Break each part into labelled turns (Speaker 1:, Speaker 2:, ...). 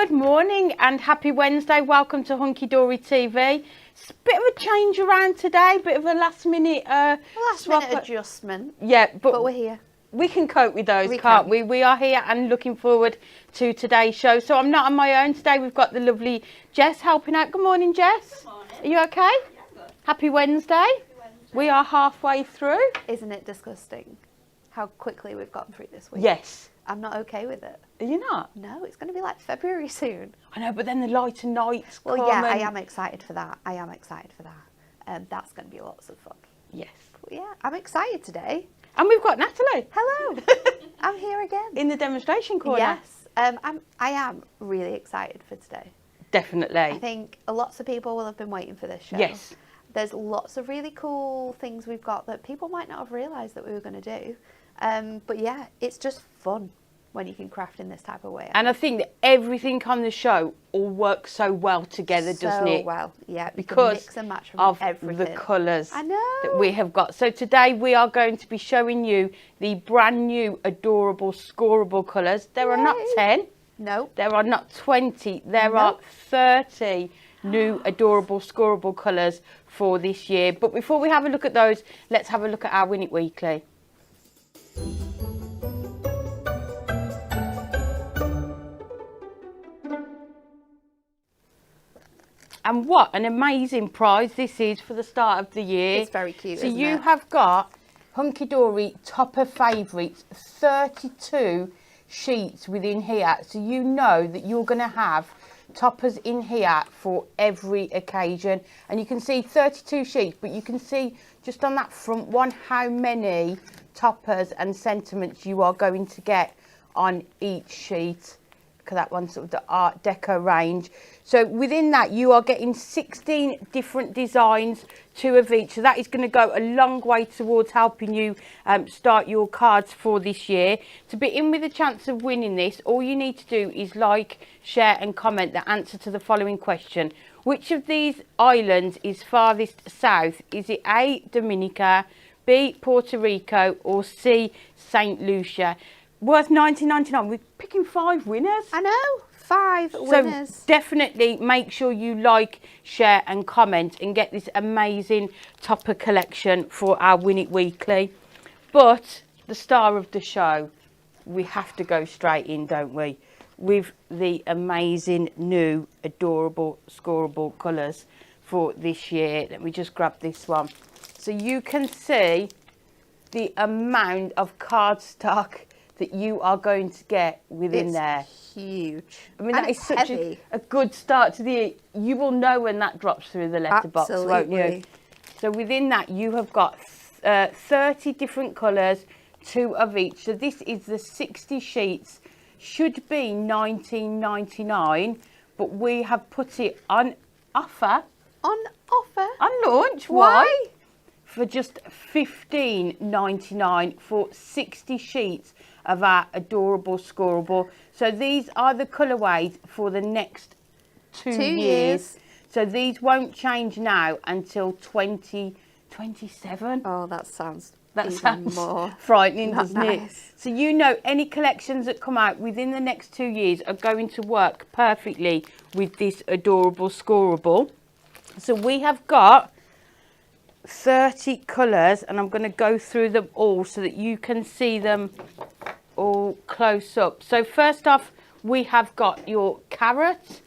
Speaker 1: Good morning and happy Wednesday. Welcome to Hunky Dory TV. It's a bit of a change around today, bit of a last minute
Speaker 2: adjustment.
Speaker 1: Yeah,
Speaker 2: but we're here.
Speaker 1: We can cope with those, can't we? We are here and looking forward to today's show. So I'm not on my own today. We've got the lovely Jess helping out. Good morning, Jess.
Speaker 3: Good morning.
Speaker 1: Are you okay?
Speaker 3: Yeah, good.
Speaker 1: Happy Wednesday.
Speaker 3: Happy Wednesday.
Speaker 1: We are halfway through.
Speaker 2: Isn't it disgusting how quickly we've gotten through this week?
Speaker 1: Yes.
Speaker 2: I'm not okay with it.
Speaker 1: Are you not?
Speaker 2: No, it's going to be like February soon.
Speaker 1: I know, but then the lighter nights
Speaker 2: Well,
Speaker 1: come
Speaker 2: yeah,
Speaker 1: and...
Speaker 2: I am excited for that. That's going to be lots of fun.
Speaker 1: Yes.
Speaker 2: But yeah, I'm excited today.
Speaker 1: And we've got Natalie.
Speaker 2: Hello. I'm here again.
Speaker 1: In the demonstration corner.
Speaker 2: Yes. I am really excited for today.
Speaker 1: Definitely.
Speaker 2: I think lots of people will have been waiting for this show.
Speaker 1: Yes.
Speaker 2: There's lots of really cool things we've got that people might not have realised that we were going to do. But yeah, it's just fun when you can craft in this type of way.
Speaker 1: And I think that everything on the show all works so well together, doesn't it?
Speaker 2: So well, yeah.
Speaker 1: Because
Speaker 2: mix and match from
Speaker 1: of
Speaker 2: everything.
Speaker 1: the colours
Speaker 2: I know.
Speaker 1: that we have got. So today we are going to be showing you the brand new Adorable Scorable colours. There are not 10.
Speaker 2: No.
Speaker 1: There are not 20. There are 30 new Adorable Scorable colours for this year. But before we have a look at those, let's have a look at our Win It Weekly. And what an amazing prize this is for the start of the year.
Speaker 2: It's very cute,
Speaker 1: So
Speaker 2: isn't
Speaker 1: you
Speaker 2: it?
Speaker 1: have got Hunky Dory Topper Favourites, 32 sheets within here. So you know that you're going to have toppers in here for every occasion. And you can see 32 sheets, but you can see just on that front one how many toppers and sentiments you are going to get on each sheet. Because that one's sort of the Art Deco range. So within that you are getting 16 different designs, 2 of each. So that is going to go a long way towards helping you start your cards for this year. To be in with a chance of winning this, all you need to do is like, share and comment the answer to the following question. Which of these islands is farthest south? Is it A, Dominica, B, Puerto Rico, or C, St. Lucia? Worth $19.99. We're picking 5 winners.
Speaker 2: I know. 5 winners.
Speaker 1: So definitely make sure you like, share and comment and get this amazing topper collection for our Win It Weekly. But the star of the show, we have to go straight in, don't we? With the amazing new Adorable Scorable colours for this year. Let me just grab this one. So you can see the amount of cardstock that you are going to get within there.
Speaker 2: Huge.
Speaker 1: I mean, that is such a good start to the year. You will know when that drops through the letterbox, won't you? So within that, you have got 30 different colours, 2 of each. So this is the 60 sheets. Should be $19.99, but we have put it on offer.
Speaker 2: On offer?
Speaker 1: On launch. Why? For just $15.99 for 60 sheets of our Adorable Scorable. So these are the colourways for the next 2 years. So these won't change now until 2027.
Speaker 2: Oh, that sounds
Speaker 1: more frightening, doesn't
Speaker 2: nice.
Speaker 1: it? So you know any collections that come out within the next 2 years are going to work perfectly with this Adorable Scorable. So we have got 30 colours and I'm going to go through them all so that you can see them all close up. So first off, we have got your carrot,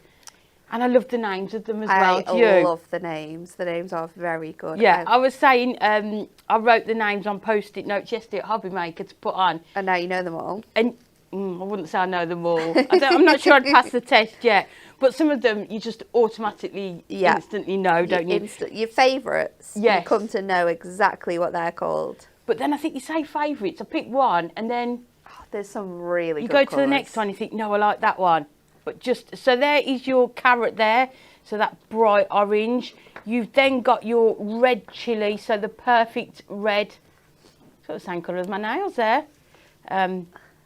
Speaker 1: and I love the names of them as well. Do you?
Speaker 2: I love the names. The names are very good.
Speaker 1: Yeah, I was saying I wrote the names on post-it notes yesterday at Hobby Maker to put on.
Speaker 2: And now you know them all.
Speaker 1: And I wouldn't say I know them all. I'm not sure I'd pass the test yet. But some of them you just automatically, instantly know, don't you?
Speaker 2: Your favourites.
Speaker 1: Yes.
Speaker 2: You come to know exactly what they're called.
Speaker 1: But then I think you say favourites. I pick one and then...
Speaker 2: there's some really
Speaker 1: good
Speaker 2: colours.
Speaker 1: You go to the next one, you think, no, I like that one. But just... So there is your carrot there. So that bright orange. You've then got your red chilli. So the perfect red. Sort of the same colour as my nails there.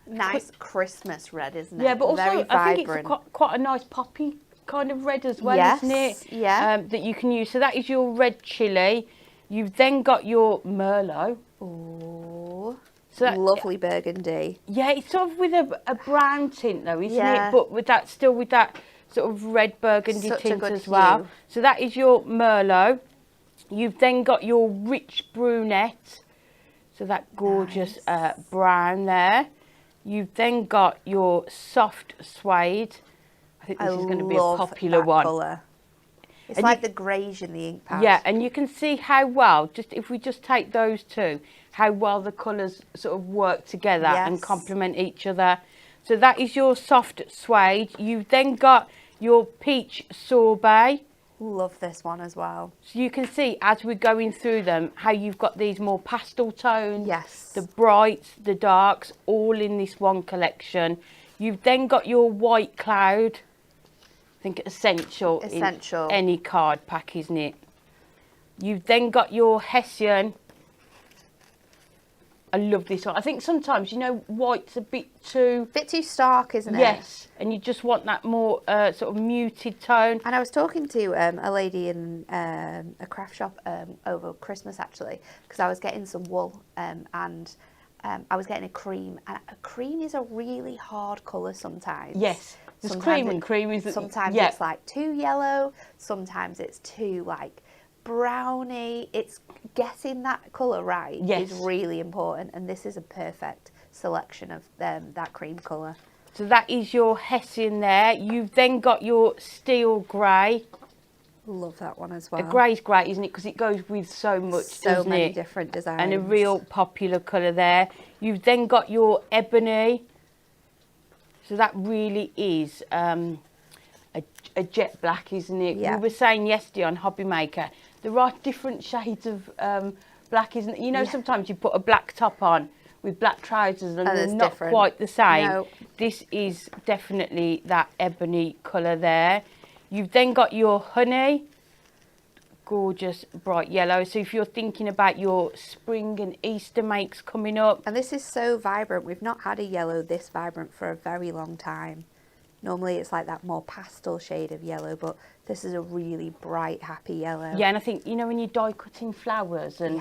Speaker 2: Nice Christmas red, isn't it?
Speaker 1: Yeah, but also
Speaker 2: very
Speaker 1: I think
Speaker 2: vibrant.
Speaker 1: it's quite a nice poppy kind of red as well,
Speaker 2: Yes,
Speaker 1: isn't it?
Speaker 2: yeah.
Speaker 1: That you can use. So that is your red chilli. You've then got your Merlot.
Speaker 2: Ooh.
Speaker 1: So that,
Speaker 2: lovely burgundy.
Speaker 1: yeah, it's sort of with a brown tint though, isn't
Speaker 2: Yeah.
Speaker 1: it? But with that, still with that sort of red burgundy
Speaker 2: Such a
Speaker 1: tint
Speaker 2: good
Speaker 1: as well.
Speaker 2: hue.
Speaker 1: So that is your Merlot. You've then got your rich brunette. So that gorgeous brown there. You've then got your soft suede. I think this is going to be a popular one.
Speaker 2: Colour. It's
Speaker 1: And
Speaker 2: like the greige in the ink pad.
Speaker 1: Yeah, and you can see how well, just if we just take those two, how well the colours sort of work together and complement each other. So that is your soft suede. You've then got your peach sorbet.
Speaker 2: Love this one as well.
Speaker 1: So you can see as we're going through them how you've got these more pastel tones,
Speaker 2: Yes.
Speaker 1: the brights, the darks, all in this one collection. You've then got your white cloud. I think essential in any card pack, isn't it? You've then got your Hessian. I love this one. I think sometimes, you know, white's a bit too
Speaker 2: stark, isn't it?
Speaker 1: Yes, and you just want that more sort of muted tone.
Speaker 2: And I was talking to a lady in a craft shop over Christmas, actually, because I was getting some wool and I was getting a cream. And a cream is a really hard colour sometimes.
Speaker 1: Yes, there's cream and cream.
Speaker 2: Sometimes it's like too yellow, sometimes it's too like browny. It's getting that colour right is really important, and this is a perfect selection of that cream colour.
Speaker 1: So that is your Hessian there. You've then got your steel grey.
Speaker 2: Love that one as well.
Speaker 1: A grey's great, isn't it? Because it goes with so much,
Speaker 2: so many different designs.
Speaker 1: And a real popular colour there. You've then got your ebony. So that really is a jet black, isn't it?
Speaker 2: Yeah.
Speaker 1: We were saying yesterday on Hobby Maker, there are different shades of black, isn't it? You know, sometimes you put a black top on with black trousers and they're not quite the same.
Speaker 2: No.
Speaker 1: This is definitely that ebony colour there. You've then got your honey, gorgeous bright yellow. So if you're thinking about your spring and Easter makes coming up.
Speaker 2: And this is so vibrant. We've not had a yellow this vibrant for a very long time. Normally it's like that more pastel shade of yellow, but this is a really bright, happy yellow.
Speaker 1: Yeah, and I think, you know, when you die cutting flowers and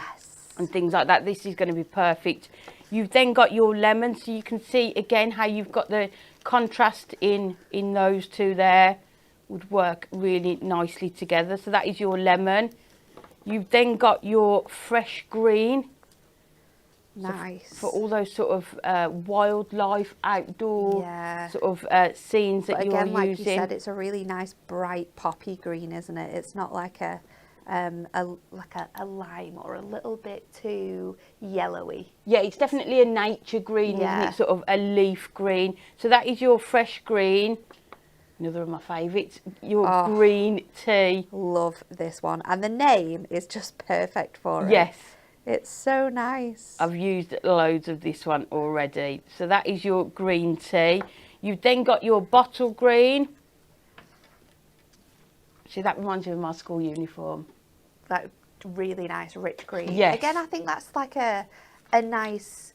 Speaker 1: things like that, this is going to be perfect. You've then got your lemon, so you can see again how you've got the contrast in those two there. Would work really nicely together. So that is your lemon. You've then got your fresh green.
Speaker 2: Nice.
Speaker 1: So for all those sort of wildlife, outdoor sort of scenes that you're using.
Speaker 2: Again, like you said, it's a really nice bright poppy green, isn't it? It's not like a lime or a little bit too yellowy.
Speaker 1: Yeah, it's definitely a nature green, isn't it? Sort of a leaf green. So that is your fresh green. Another of my favourites, your green tea.
Speaker 2: Love this one. And the name is just perfect for it.
Speaker 1: Yes.
Speaker 2: It's so nice.
Speaker 1: I've used loads of this one already. So that is your green tea. You've then got your bottle green. See, that reminds me of my school uniform.
Speaker 2: That really nice rich green.
Speaker 1: Yes.
Speaker 2: Again, I think that's like a nice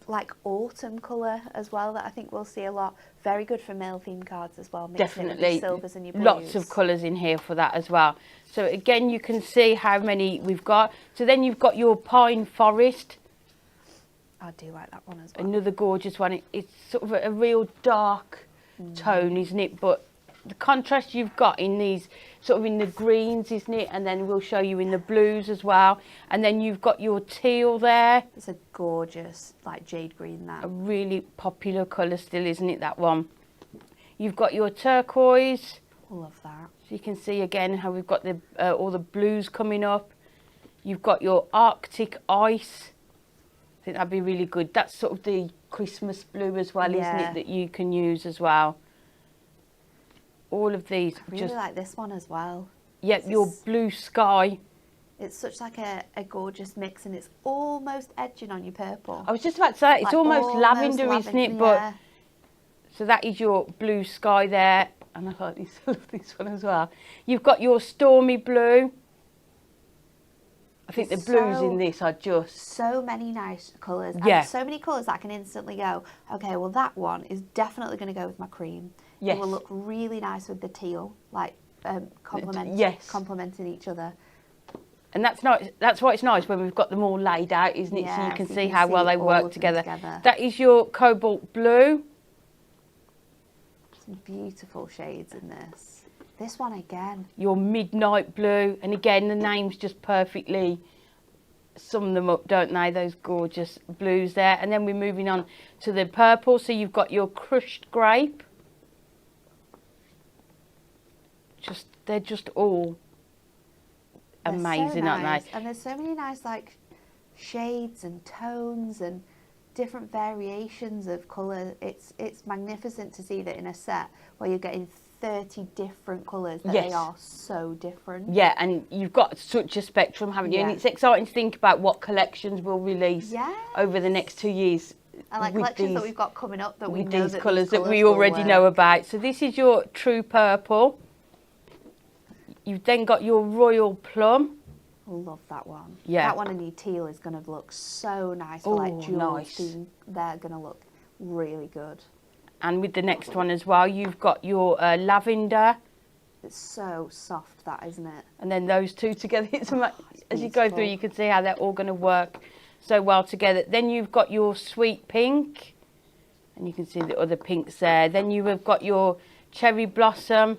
Speaker 2: like autumn colour as well that I think we'll see a lot. Very good for male themed cards as well.
Speaker 1: Definitely.
Speaker 2: Your silvers and your blues.
Speaker 1: Lots of colours in here for that as well. So again, you can see how many we've got. So then you've got your pine forest.
Speaker 2: I do like that one as well.
Speaker 1: Another gorgeous one. It's sort of a real dark tone, isn't it? But the contrast you've got in these, sort of in the greens, isn't it? And then we'll show you in the blues as well. And then you've got your teal there.
Speaker 2: It's a gorgeous, like jade green, that.
Speaker 1: A really popular colour still, isn't it, that one? You've got your turquoise.
Speaker 2: Love that.
Speaker 1: So you can see again how we've got the all the blues coming up. You've got your Arctic ice. I think that'd be really good. That's sort of the Christmas blue as well, isn't it, that you can use as well. All of these.
Speaker 2: I really like this one as well.
Speaker 1: Yeah, your blue sky.
Speaker 2: It's such like a gorgeous mix, and it's almost edging on your purple.
Speaker 1: I was just about to say, it's
Speaker 2: like
Speaker 1: almost lavender, isn't it?
Speaker 2: Yeah.
Speaker 1: But so that is your blue sky there. And I like this, I love this one as well. You've got your stormy blue. I think the blues in this are just...
Speaker 2: So many nice colours.
Speaker 1: Yeah.
Speaker 2: And so many colours that I can instantly go, okay, well that one is definitely going to go with my cream.
Speaker 1: Yes.
Speaker 2: It will look really nice with the teal, like complementing each other.
Speaker 1: And that's why it's nice when we've got them all laid out, isn't it? So you can see how well they work together. That is your cobalt blue.
Speaker 2: Some beautiful shades in this. This one again.
Speaker 1: Your midnight blue. And again, the names just perfectly sum them up, don't they? Those gorgeous blues there. And then we're moving on to the purple. So you've got your crushed grape. They're just all amazing,
Speaker 2: so
Speaker 1: aren't
Speaker 2: nice.
Speaker 1: they?
Speaker 2: And there's so many nice like shades and tones and different variations of colour. It's magnificent to see that in a set where you're getting 30 different colours, that they are so different.
Speaker 1: Yeah, and you've got such a spectrum, haven't you? And it's exciting to think about what collections we'll release over the next 2 years.
Speaker 2: And like collections that we've got coming up that we know
Speaker 1: these
Speaker 2: that
Speaker 1: colours that we already know about. So this is your true purple. You've then got your royal plum.
Speaker 2: Love that one.
Speaker 1: Yeah.
Speaker 2: That one in your teal is going to look so nice. For like jewels. They're going to look really good.
Speaker 1: And with the next one as well, you've got your lavender.
Speaker 2: It's so soft, that, isn't it?
Speaker 1: And then those two together, as you go through, you can see how they're all going to work so well together. Then you've got your sweet pink. And you can see the other pinks there. Then you have got your cherry blossom.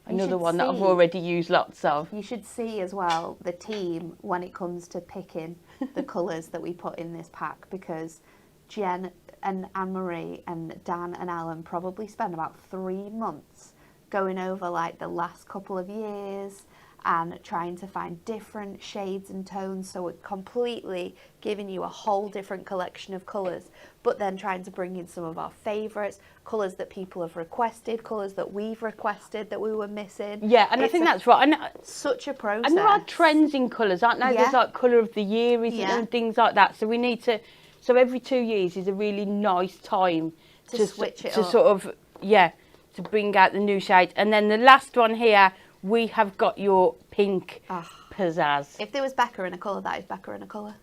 Speaker 1: Another one that I've already used lots of.
Speaker 2: You should see as well the team when it comes to picking the colours that we put in this pack, because Jen and Anne-Marie and Dan and Alan probably spend about 3 months going over like the last couple of years and trying to find different shades and tones. So we're completely giving you a whole different collection of colours, but then trying to bring in some of our favourites, colours that people have requested, colours that we've requested that we were missing.
Speaker 1: Yeah, and I think that's right. And
Speaker 2: such a process.
Speaker 1: And there are trends in colours, aren't there? There's like colour of the year, isn't there, and things like that. So we need to, so every 2 years is a really nice time
Speaker 2: to switch it
Speaker 1: to
Speaker 2: up.
Speaker 1: sort of, to bring out the new shade. And then the last one here, we have got your pink pizzazz.
Speaker 2: If there was Becca in a colour, that is Becca in a colour.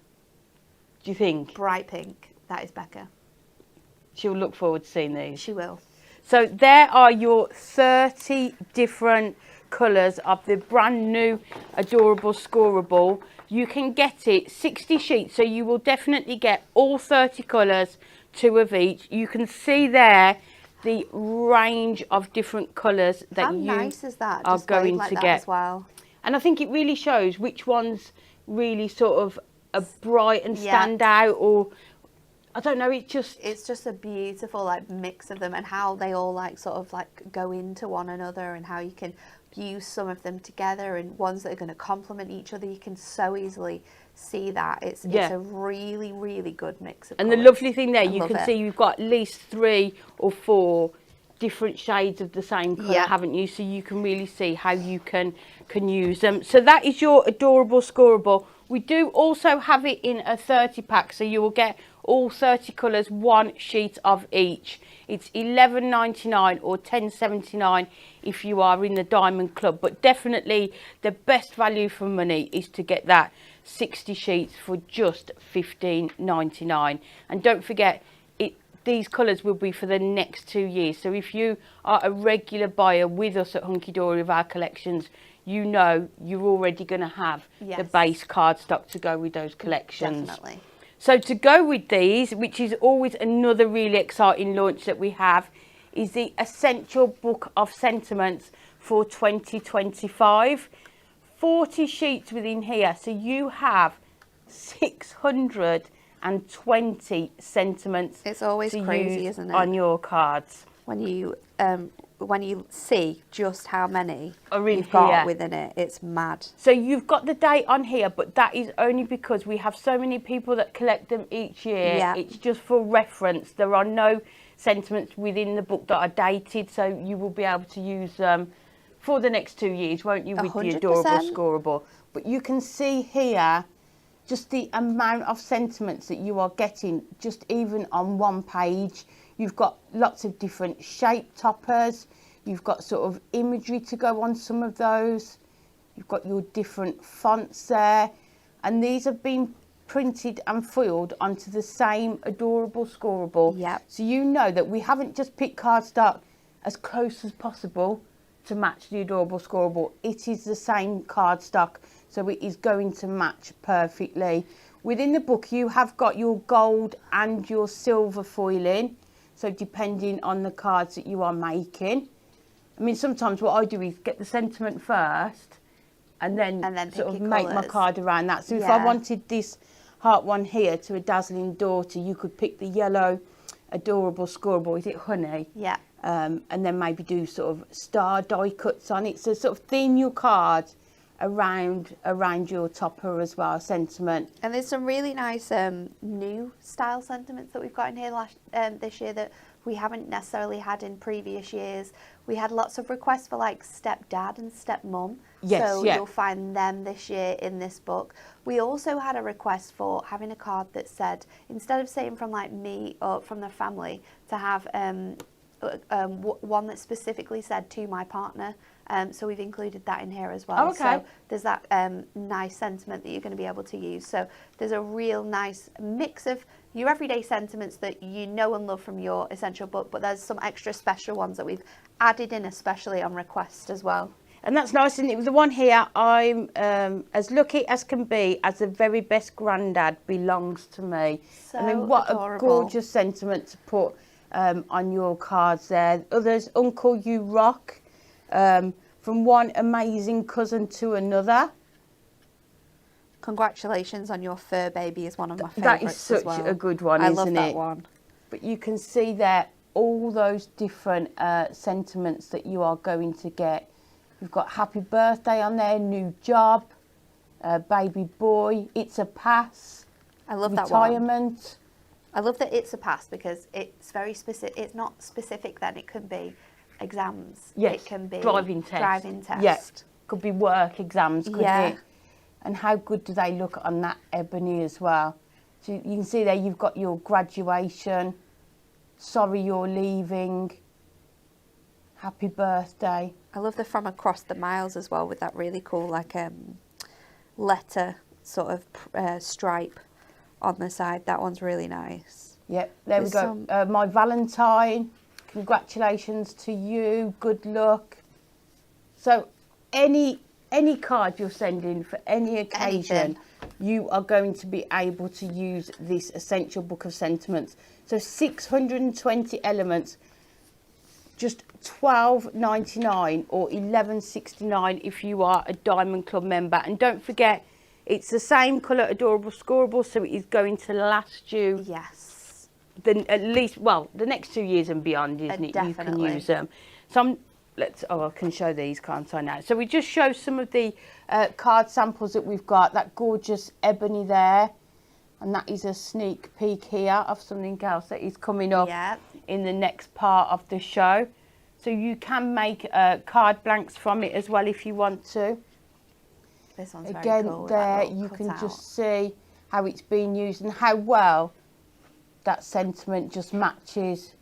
Speaker 1: Do you think?
Speaker 2: Bright pink, that is Becca.
Speaker 1: She'll look forward to seeing these.
Speaker 2: She will.
Speaker 1: So there are your 30 different colours of the brand new Adorable Scorable. You can get it 60 sheets, so you will definitely get all 30 colours, 2 of each. You can see there the range of different colours that you are going to get
Speaker 2: as well.
Speaker 1: And I think it really shows which ones really sort of are bright and stand out, or I don't know, it's just
Speaker 2: a beautiful like mix of them, and how they all like sort of like go into one another, and how you can use some of them together and ones that are going to complement each other. You can so easily see that it's a really, really good mix of
Speaker 1: and
Speaker 2: colours.
Speaker 1: the lovely thing there, you can see you've got at least 3 or 4 different shades of the same colour, haven't you? So you can really see how you can use them. So that is your Adorable Scorable. We do also have it in a 30 pack, so you will get all 30 colours, 1 sheet of each. It's $11.99 or $10.79 if you are in the Diamond Club, but definitely the best value for money is to get that 60 sheets for just $15.99. And don't forget, these colours will be for the next 2 years. So if you are a regular buyer with us at Hunky Dory of our collections, you know you're already going to have the base cardstock to go with those collections.
Speaker 2: Definitely.
Speaker 1: So to go with these, which is always another really exciting launch that we have, is the Essential Book of Sentiments for 2025. 40 sheets within here, so you have 620 sentiments.
Speaker 2: It's always crazy, isn't it,
Speaker 1: on your cards
Speaker 2: when you see just how many
Speaker 1: you've
Speaker 2: got within it. It's mad.
Speaker 1: So you've got the date on here, but that is only because we have so many people that collect them each year. It's just for reference. There are no sentiments within the book that are dated, so you will be able to use them for the next 2 years, won't you, with 100%. The Adorable Scorable. But you can see here just the amount of sentiments that you are getting just even on one page. You've got lots of different shape toppers. You've got sort of imagery to go on some of those. You've got your different fonts there. And these have been printed and foiled onto the same Adorable Scorable.
Speaker 2: Yep.
Speaker 1: So you know that we haven't just picked cardstock as close as possible to match the Adorable Scorable. It is the same cardstock, so it is going to match perfectly. Within the book, you have got your gold and your silver foiling, so depending on the cards that you are making. I mean, sometimes what I do is get the sentiment first and then sort of make my card around that. So if I wanted this heart one here to a dazzling daughter, you could pick the yellow Adorable Scorable, is it honey?
Speaker 2: Yeah.
Speaker 1: And then maybe do sort of star die cuts on it. So sort of theme your card around your topper as well, sentiment.
Speaker 2: And there's some really nice new style sentiments that we've got in here this year that we haven't necessarily had in previous years. We had lots of requests for like stepdad and stepmom.
Speaker 1: Yes,
Speaker 2: so you'll find them this year in this book. We also had a request for having a card that said, instead of saying from like me or from the family, to have one that specifically said to my partner. So we've included that in here as well.
Speaker 1: Oh, okay.
Speaker 2: So there's that nice sentiment that you're going to be able to use. So there's a real nice mix of your everyday sentiments that you know and love from your essential book, but there's some extra special ones that we've added in, especially on request as well.
Speaker 1: And that's nice, isn't it? With the one here, I'm as lucky as can be, as the very best granddad belongs to me.
Speaker 2: So
Speaker 1: I mean, what
Speaker 2: adorable.
Speaker 1: A gorgeous sentiment to put on your cards there. Others, Uncle, you rock. From one amazing cousin to another.
Speaker 2: Congratulations on your fur baby is one of my favourites.
Speaker 1: That is such a good one, isn't it?
Speaker 2: I love that one.
Speaker 1: But you can see there all those different sentiments that you are going to get. You've got happy birthday on there, new job, baby boy, it's a pass.
Speaker 2: I love that one.
Speaker 1: Retirement.
Speaker 2: I love that it's a pass because it's very specific. It's not specific then. It could be exams.
Speaker 1: Yes.
Speaker 2: It can be
Speaker 1: driving test.
Speaker 2: Yeah.
Speaker 1: Could be work exams, couldn't it? And how good do they look on that ebony as well? So you can see there you've got your graduation, sorry you're leaving, happy birthday.
Speaker 2: I love the from across the miles as well with that really cool like letter sort of stripe on the side. That one's really nice.
Speaker 1: Yep, there we go. My Valentine, congratulations to you, good luck. So any card you're sending for any occasion, you are going to be able to use this essential book of sentiments. So 620 elements, just $12.99 or $11.69 if you are a Diamond Club member. And don't forget, it's the same colour Adorable Scorable, so it is going to last you.
Speaker 2: Yes.
Speaker 1: At least, well, the next 2 years and beyond, isn't it?
Speaker 2: Definitely.
Speaker 1: You can use them. Some. I can show these, can't I now? So we just show some of the card samples that we've got. That gorgeous ebony there. And that is a sneak peek here of something else that is coming up in the next part of the show. So you can make card blanks from it as well if you want to.
Speaker 2: This one's very cool.
Speaker 1: Again, there you can just see how it's being used and how well that sentiment just matches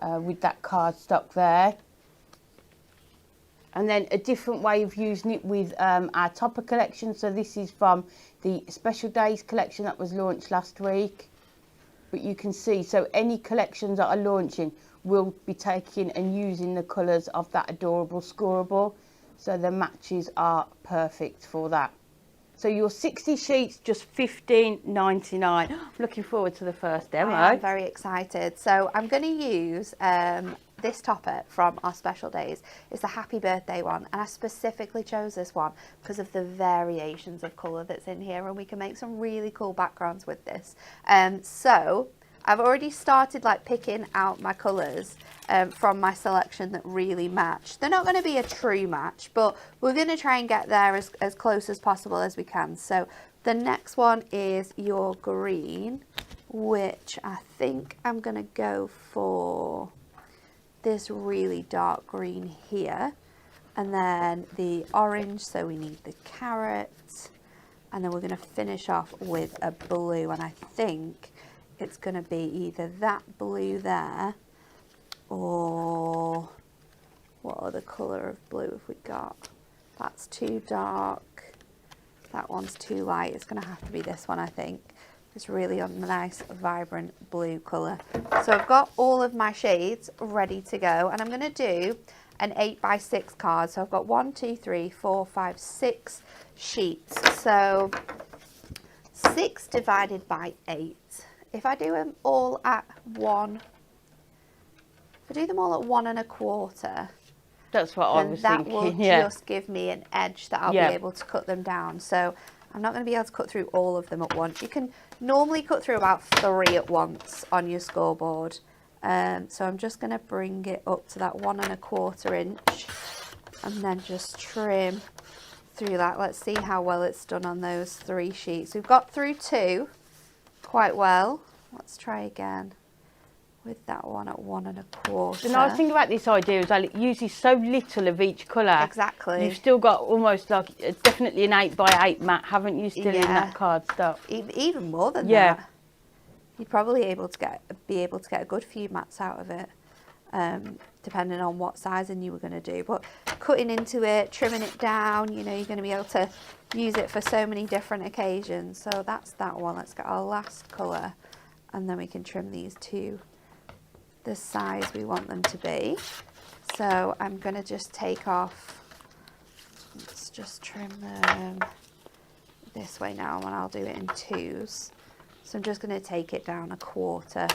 Speaker 1: with that cardstock there. And then a different way of using it with our topper collection. So this is from the Special Days collection that was launched last week. But you can see, so any collections that are launching will be taking and using the colours of that Adorable Scorable. So the matches are perfect for that. So your 60 sheets, just $15.99. I'm looking forward to the first demo.
Speaker 2: I'm very excited. So I'm going to use this topper from our Special Days. It's the Happy Birthday one, and I specifically chose this one because of the variations of colour that's in here, and we can make some really cool backgrounds with this. So I've already started like picking out my colours from my selection that really match. They're not going to be a true match, but we're going to try and get there as close as possible as we can. So the next one is your green, which I think I'm going to go for this really dark green here, and then the orange, so we need the carrot, and then we're going to finish off with a blue, and I think it's going to be either that blue there, or what other colour of blue have we got? That's too dark, that one's too light, it's going to have to be this one, I think. It's really a nice, vibrant blue colour. So I've got all of my shades ready to go, and I'm going to do an 8x6 card. So I've got 1, 2, 3, 4, 5, 6 sheets. So 6 divided by 8. If I do them all at 1, if I do them all at 1 1/4,
Speaker 1: that's what I was thinking.
Speaker 2: That will just give me an edge that I'll be able to cut them down. So I'm not going to be able to cut through all of them at once. You can normally cut through about 3 at once on your scoreboard. So I'm just going to bring it up to that 1 1/4 inch and then just trim through that. Let's see how well it's done on those 3 sheets. We've got through 2 quite well. Let's try again with that one at 1 1/4.
Speaker 1: The nice thing about this idea is that it uses so little of each colour.
Speaker 2: Exactly.
Speaker 1: You've still got almost like definitely an 8x8 mat, haven't you, still in that cardstock?
Speaker 2: Even more than that. You're probably be able to get a good few mats out of it, depending on what sizing you were going to do. But cutting into it, trimming it down, you know, you're going to be able to use it for so many different occasions. So that's that one. Let's get our last colour, and then we can trim these to the size we want them to be. So I'm going to just take off, let's just trim them this way now, and I'll do it in 2s. So I'm just going to take it down 1/4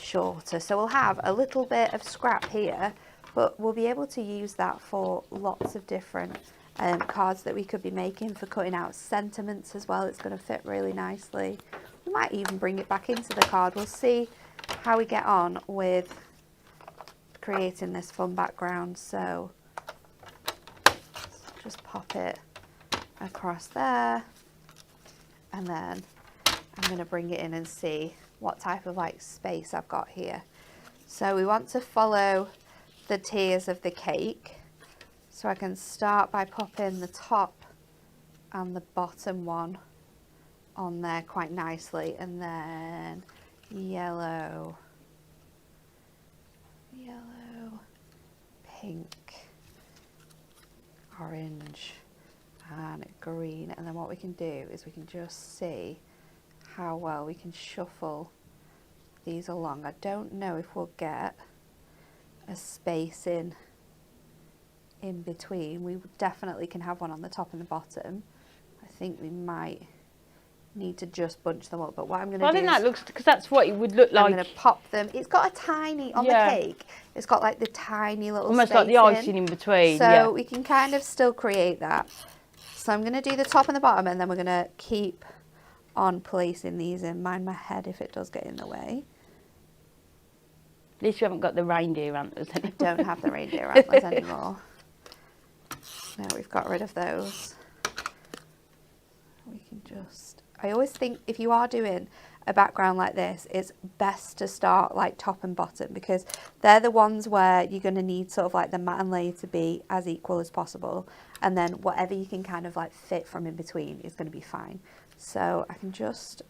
Speaker 2: shorter. So we'll have a little bit of scrap here, but we'll be able to use that for lots of different cards that we could be making, for cutting out sentiments as well. It's going to fit really nicely. We might even bring it back into the card. We'll see how we get on with creating this fun background. So just pop it across there, and then I'm going to bring it in and see what type of like space I've got here. So we want to follow the tiers of the cake, so I can start by popping the top and the bottom one on there quite nicely, and then yellow, pink, orange and green. And then what we can do is we can just see how well we can shuffle these along. I don't know if we'll get a space in between. We definitely can have one on the top and the bottom. I think we might need to just bunch them up, but what I'm going to do,
Speaker 1: I think that looks, because that's what it would look like.
Speaker 2: I'm going to pop them. It's got a tiny, on the cake, it's got like the tiny little
Speaker 1: almost
Speaker 2: space
Speaker 1: like the icing in between.
Speaker 2: So we can kind of still create that. So I'm going to do the top and the bottom, and then we're going to keep on placing these in. Mind my head if it does get in the way.
Speaker 1: At least you haven't got the reindeer antlers anymore.
Speaker 2: I don't have the reindeer antlers anymore. No, we've got rid of those. We can just, I always think if you are doing a background like this, it's best to start like top and bottom, because they're the ones where you're going to need sort of like the mat and layer to be as equal as possible, and then whatever you can kind of like fit from in between is going to be fine. So I can just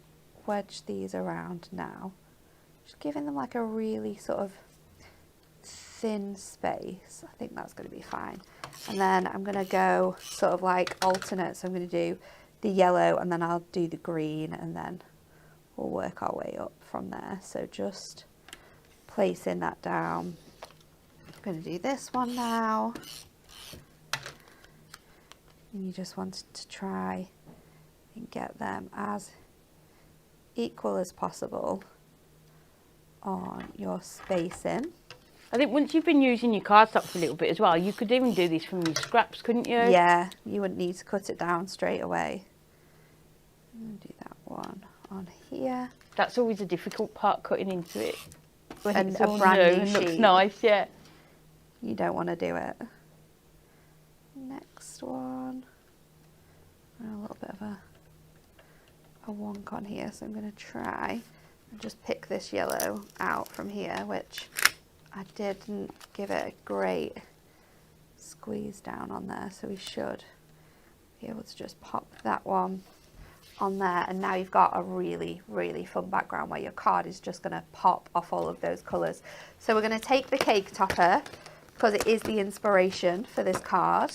Speaker 2: wedge these around now, just giving them like a really sort of thin space. I think that's going to be fine. And then I'm going to go sort of like alternate. So I'm going to do the yellow, and then I'll do the green, and then we'll work our way up from there. So just placing that down. I'm going to do this one now. And you just wanted to try and get them as equal as possible on your spacing.
Speaker 1: I think once you've been using your cardstock for a little bit as well, you could even do this from your scraps, couldn't you?
Speaker 2: Yeah, you wouldn't need to cut it down straight away. I'm going to do that one on here.
Speaker 1: That's always a difficult part, cutting into it. When
Speaker 2: And
Speaker 1: it's
Speaker 2: a
Speaker 1: all
Speaker 2: brand
Speaker 1: new
Speaker 2: new
Speaker 1: and looks
Speaker 2: sheet.
Speaker 1: nice, yeah.
Speaker 2: You don't want to do it. Next one. A little bit of a wonk on here, so I'm going to try and just pick this yellow out from here, which I didn't give it a great squeeze down on there, so we should be able to just pop that one on there. And now you've got a really, really fun background where your card is just going to pop off all of those colours. So we're going to take the cake topper, because it is the inspiration for this card,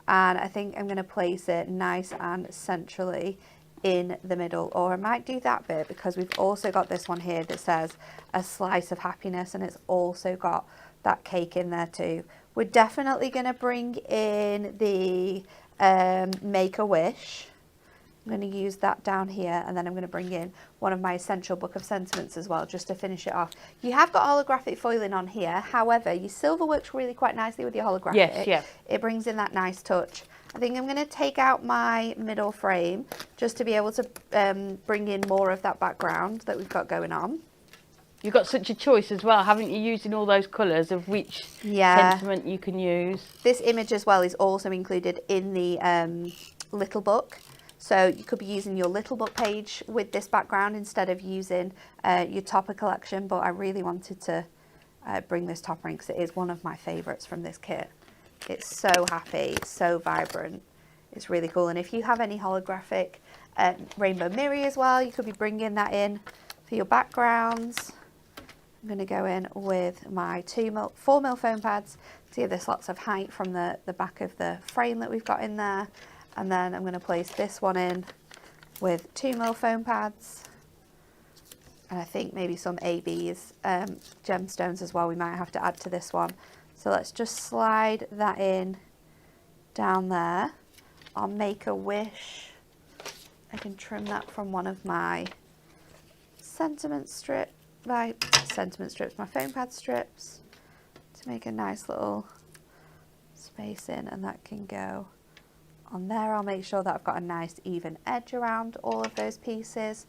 Speaker 2: and I think I'm going to place it nice and centrally in the middle. Or I might do that bit, because we've also got this one here that says a slice of happiness, and it's also got that cake in there too. We're definitely going to bring in the Make-A-Wish. I'm going to use that down here, and then I'm going to bring in one of my Essential Book of Sentiments as well, just to finish it off. You have got holographic foiling on here, however, your silver works really quite nicely with your holographic.
Speaker 1: Yes, yeah.
Speaker 2: It brings in that nice touch. I think I'm going to take out my middle frame just to be able to bring in more of that background that we've got going on.
Speaker 1: You've got such a choice as well, haven't you, using all those colours of which sentiment you can use.
Speaker 2: This image as well is also included in the little book. So you could be using your little book page with this background instead of using your topper collection. But I really wanted to bring this topper in because it is one of my favourites from this kit. It's so happy, so vibrant. It's really cool. And if you have any holographic rainbow mirror as well, you could be bringing that in for your backgrounds. I'm going to go in with my 4mm foam pads to give this lots of height from the back of the frame that we've got in there. And then I'm going to place this one in with 2mm foam pads. And I think maybe some AB's gemstones as well we might have to add to this one. So let's just slide that in down there. I'll Make-A-Wish. I can trim that from one of my sentiment strips, my foam pad strips, to make a nice little space in, and that can go on there. I'll make sure that I've got a nice even edge around all of those pieces.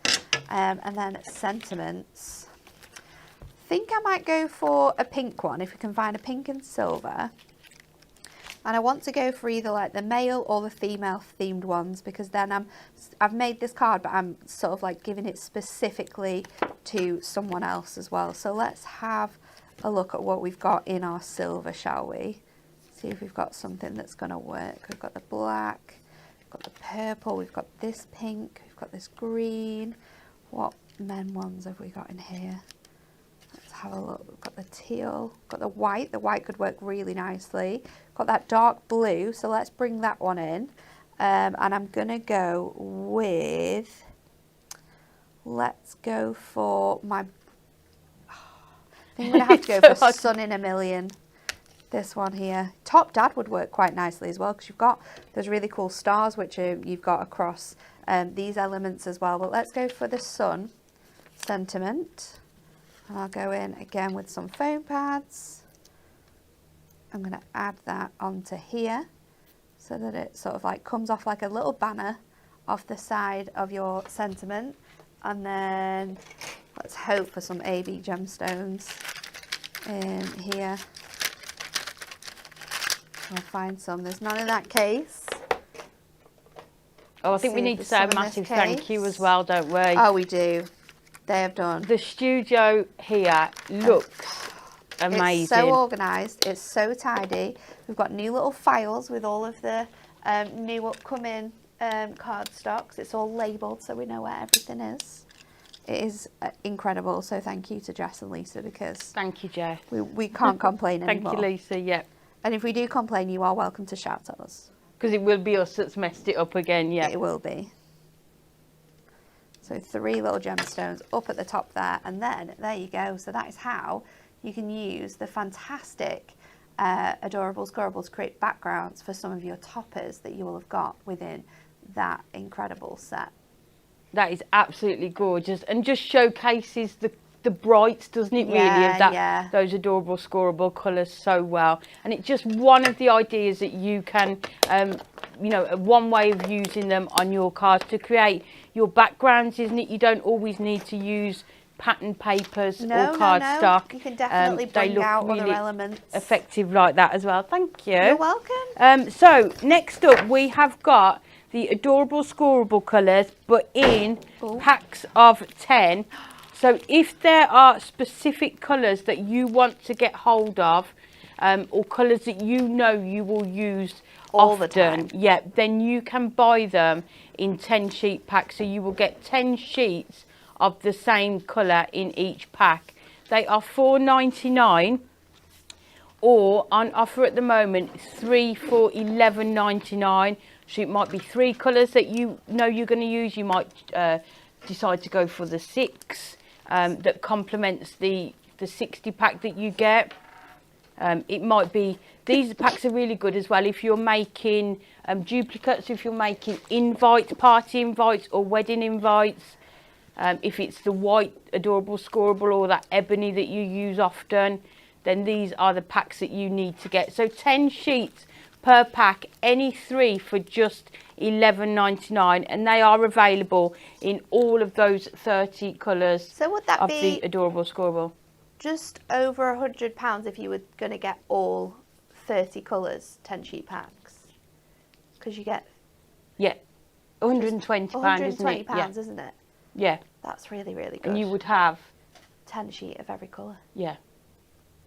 Speaker 2: And then sentiments. I think I might go for a pink one if we can find a pink and silver. And I want to go for either like the male or the female themed ones, because then I've made this card, but I'm sort of like giving it specifically to someone else as well. So let's have a look at what we've got in our silver, shall we? See if we've got something that's going to work. We've got the black, we've got the purple, we've got this pink, we've got this green. What men ones have we got in here? Let's have a look. We've got the teal, got the white. The white could work really nicely. Got that dark blue, so let's bring that one in. And I'm going to go with, let's go for my, I think I'm going to have to go for Sun in a Million. This one here. Top Dad would work quite nicely as well, because you've got those really cool stars which you've got across these elements as well. But let's go for the Sun sentiment. And I'll go in again with some foam pads. I'm going to add that onto here so that it sort of like comes off like a little banner off the side of your sentiment. And then let's hope for some AB gemstones in here. I'll find some. There's none in that case.
Speaker 1: Oh, I think we need to say a massive thank you as well, don't we?
Speaker 2: Oh, we do. They have done.
Speaker 1: The studio here looks amazing.
Speaker 2: It's so organised. It's so tidy. We've got new little files with all of the new upcoming cardstocks. It's all labelled so we know where everything is. It is incredible. So thank you to Jess and Lisa, because
Speaker 1: thank you, Jess.
Speaker 2: We can't complain anymore.
Speaker 1: Thank you, Lisa. Yep.
Speaker 2: And if we do complain, you are welcome to shout at us.
Speaker 1: Because it will be us that's messed it up again, yeah.
Speaker 2: It will be. So 3 little gemstones up at the top there, and then there you go. So that is how you can use the fantastic Adorable Scorable to create backgrounds for some of your toppers that you will have got within that incredible set.
Speaker 1: That is absolutely gorgeous, and just showcases the brights, doesn't it, really, of that, those Adorable Scorable colours so well. And it's just one of the ideas that you can, you know, one way of using them on your cards to create your backgrounds, isn't it? You don't always need to use pattern papers or cardstock.
Speaker 2: No. You can definitely bring out really other elements.
Speaker 1: Effective like that as well. Thank you.
Speaker 2: You're welcome.
Speaker 1: So next up we have got the Adorable Scorable colours, but in packs of 10. So if there are specific colours that you want to get hold of, or colours that you know you will use
Speaker 2: all
Speaker 1: often,
Speaker 2: the time,
Speaker 1: yeah, then you can buy them in 10 sheet packs. So you will get 10 sheets of the same colour in each pack. They are $4.99, or on offer at the moment 3 for $11.99. So it might be 3 colours that you know you're going to use. You might decide to go for the 6 that complements the 60 pack that you get. It might be, these packs are really good as well if you're making duplicates, if you're making invites, party invites or wedding invites. If it's the white Adorable Scorable or that ebony that you use often, then these are the packs that you need to get. So 10 sheets per pack, any 3 for just $11.99, and they are available in all of those 30 colours.
Speaker 2: So would that
Speaker 1: of
Speaker 2: be
Speaker 1: the Adorable Scorable.
Speaker 2: Just over £100 if you were going to get all 30 colours, 10 sheet packs? Because you get...
Speaker 1: Yeah, £120, isn't it?
Speaker 2: £120, isn't it?
Speaker 1: Yeah.
Speaker 2: That's really, really good.
Speaker 1: And you would have...
Speaker 2: 10 sheet of every colour.
Speaker 1: Yeah.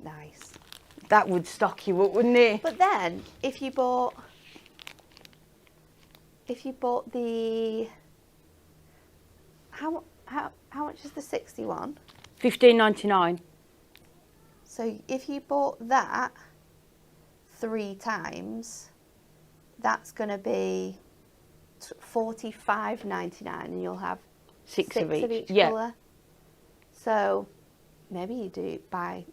Speaker 2: Nice.
Speaker 1: That would stock you up, wouldn't it?
Speaker 2: But then, if you bought the... How much is the 61?
Speaker 1: $15.99.
Speaker 2: So if you bought that 3 times, that's going to be $45.99, and you'll have
Speaker 1: 6 of each.
Speaker 2: colour. So maybe you do buy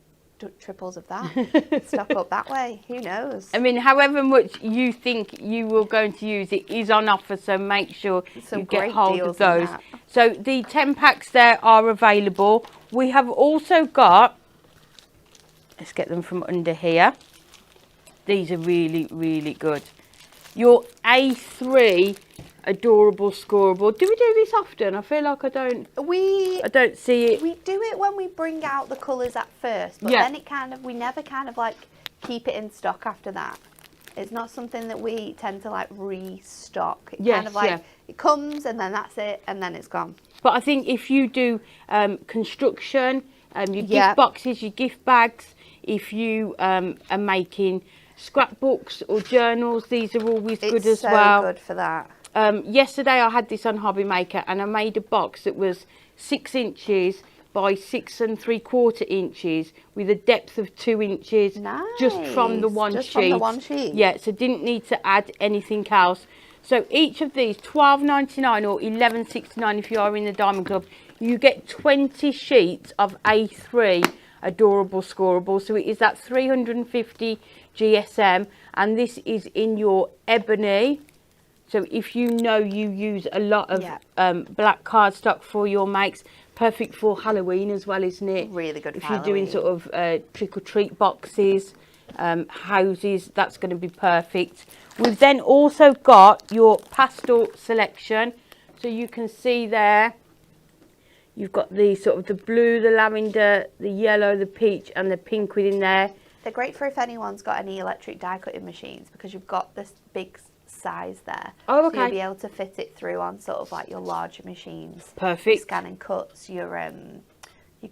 Speaker 2: triples of that, stock up that way. Who knows?
Speaker 1: I mean, however much you think you were going to use, it is on offer, so make sure you get hold of those. So the 10 packs there are available. We have also got, let's get them from under here. These are really, really good. Your A3 Adorable Scorable. Do we do this often? I feel like I don't see it.
Speaker 2: We do it when we bring out the colours at first, but then we never kind of like keep it in stock after that. It's not something that we tend to like restock. It kind of like it comes and then that's it, and then it's gone.
Speaker 1: But I think if you do construction, your gift boxes, your gift bags, if you are making scrapbooks or journals, these are always good as well.
Speaker 2: It's so good for that.
Speaker 1: Yesterday I had this on Hobby Maker, and I made a box that was 6 inches by 6 3/4 inches with a depth of 2 inches.
Speaker 2: Nice.
Speaker 1: Just from the one sheet.
Speaker 2: From the one sheet.
Speaker 1: Yeah, so didn't need to add anything else. So each of these, $12.99 or $11.69 if you are in the Diamond Club, you get 20 sheets of A3 Adorable Scorable. So it is that 350 GSM, and this is in your ebony. So if you know you use a lot of black cardstock for your makes, perfect for Halloween as well, isn't it?
Speaker 2: Really good for
Speaker 1: If you're doing sort of trick-or-treat boxes, houses, that's going to be perfect. We've then also got your pastel selection. So you can see there, you've got the sort of the blue, the lavender, the yellow, the peach and the pink within there.
Speaker 2: They're great for if anyone's got any electric die cutting machines, because you've got this big size there.
Speaker 1: Oh, okay.
Speaker 2: So you'll be able to fit it through on sort of like your larger machines.
Speaker 1: Perfect.
Speaker 2: Scanning cuts, your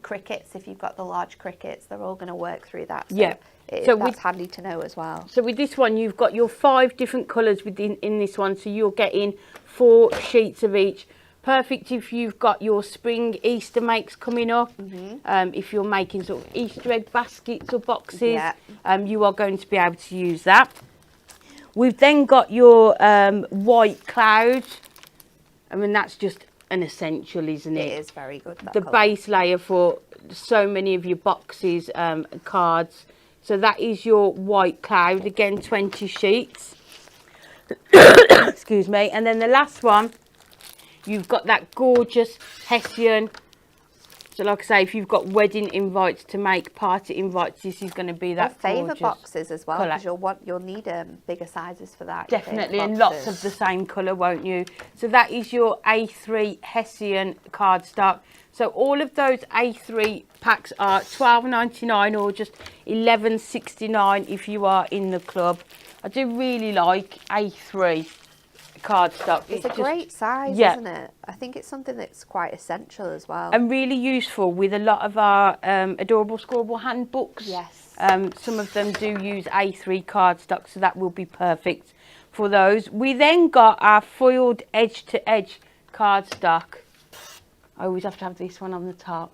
Speaker 2: crickets, if you've got the large crickets, they're all going to work through that. So that's handy to know as well.
Speaker 1: So with this one, you've got your 5 different colours in this one. So you're getting 4 sheets of each. Perfect if you've got your spring Easter makes coming up. If you're making sort of Easter egg baskets or boxes, you are going to be able to use that. We've then got your white cloud. I mean, that's just an essential, isn't it?
Speaker 2: It is very good.
Speaker 1: The base layer for so many of your boxes, cards. So that is your white cloud. Again, 20 sheets. Excuse me. And then the last one, you've got that gorgeous Hessian. So like I say, if you've got wedding invites to make, party invites, this is going to be that
Speaker 2: favour boxes as well, because you'll need bigger sizes for that.
Speaker 1: Definitely, and lots of the same colour, won't you? So that is your A3 Hessian cardstock. So all of those A3 packs are $12.99 or just $11.69 if you are in the club. I do really like A3 cardstock.
Speaker 2: It's a great size, isn't it? I think it's something that's quite essential as well.
Speaker 1: And really useful with a lot of our Adorable Scorable handbooks.
Speaker 2: Yes.
Speaker 1: Some of them do use A3 cardstock, so that will be perfect for those. We then got our foiled edge-to-edge cardstock. I always have to have this one on the top.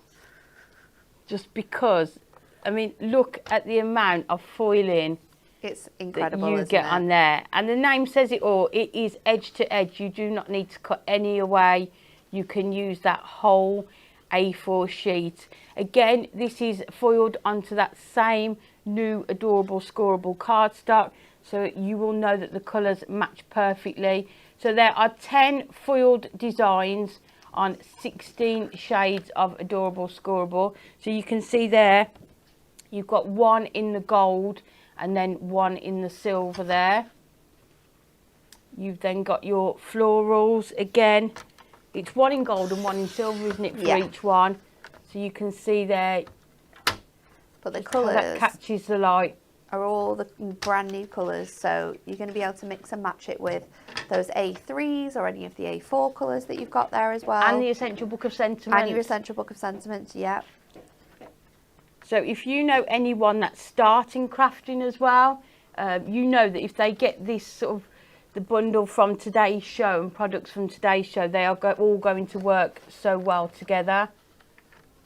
Speaker 1: Just because, I mean, look at the amount of foiling
Speaker 2: it's incredible,
Speaker 1: that you get on there. And the name says it all. It is edge to edge. You do not need to cut any away. You can use that whole A4 sheet. Again, this is foiled onto that same new Adorable Scorable cardstock, so you will know that the colours match perfectly. So there are 10 foiled designs on 16 shades of Adorable Scorable. So you can see there, you've got one in the gold and then one in the silver there. You've then got your florals again. It's one in gold and one in silver, isn't it, for each one? So you can see there.
Speaker 2: But the colours
Speaker 1: that catches the light
Speaker 2: are all the brand new colours, so you're going to be able to mix and match it with those A3s or any of the A4 colours that you've got there as well.
Speaker 1: And the Essential Book of Sentiments.
Speaker 2: And your Essential Book of Sentiments, yeah.
Speaker 1: So if you know anyone that's starting crafting as well, you know that if they get this sort of the bundle from today's show and products from today's show, they are all going to work so well together.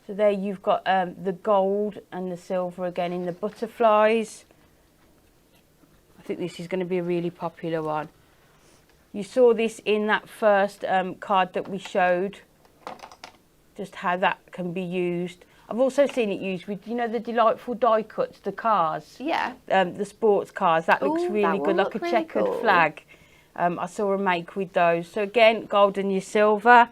Speaker 1: So there you've got the gold and the silver again in the butterflies. I think this is going to be a really popular one. You saw this in that first card that we showed, just how that can be used. I've also seen it used with, you know, the delightful die cuts, the cars.
Speaker 2: Yeah.
Speaker 1: The sports cars. That looks really good, like a checkered flag. I saw a make with those. So again, gold and your silver.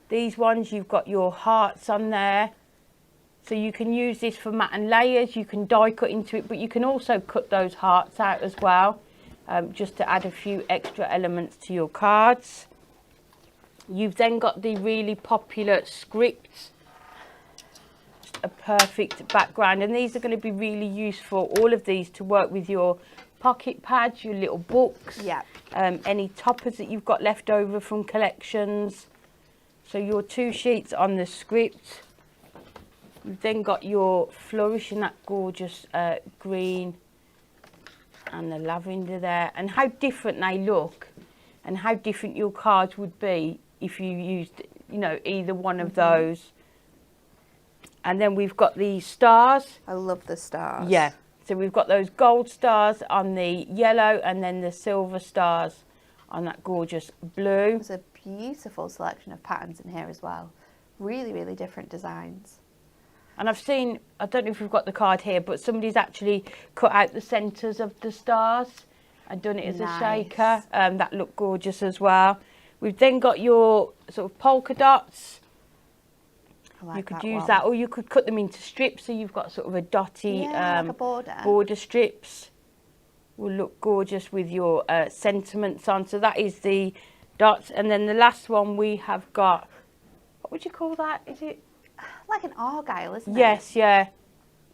Speaker 1: These ones, you've got your hearts on there. So you can use this for matte and layers. You can die cut into it, but you can also cut those hearts out as well, just to add a few extra elements to your cards. You've then got the really popular scripts, just a perfect background, and these are going to be really useful, all of these, to work with your pocket pads, your little books, any toppers that you've got left over from collections. So your 2 sheets on the script. You've then got your flourish in that gorgeous green and the lavender there, and how different they look and how different your cards would be if you used, you know, either one of those. And then we've got the stars.
Speaker 2: I love the stars.
Speaker 1: Yeah, so we've got those gold stars on the yellow and then the silver stars on that gorgeous blue.
Speaker 2: There's a beautiful selection of patterns in here as well. Really, really different designs.
Speaker 1: And I've seen, I don't know if we've got the card here, but somebody's actually cut out the centres of the stars and done it as a shaker. That looked gorgeous as well. We've then got your sort of polka dots.
Speaker 2: Like
Speaker 1: you could use that, or you could cut them into strips, so you've got sort of a dotty
Speaker 2: like a
Speaker 1: border strips. Will look gorgeous with your sentiments on. So that is the dots. And then the last one we have got, what would you call that? Is it
Speaker 2: like an argyle, isn't it?
Speaker 1: Yes, yeah.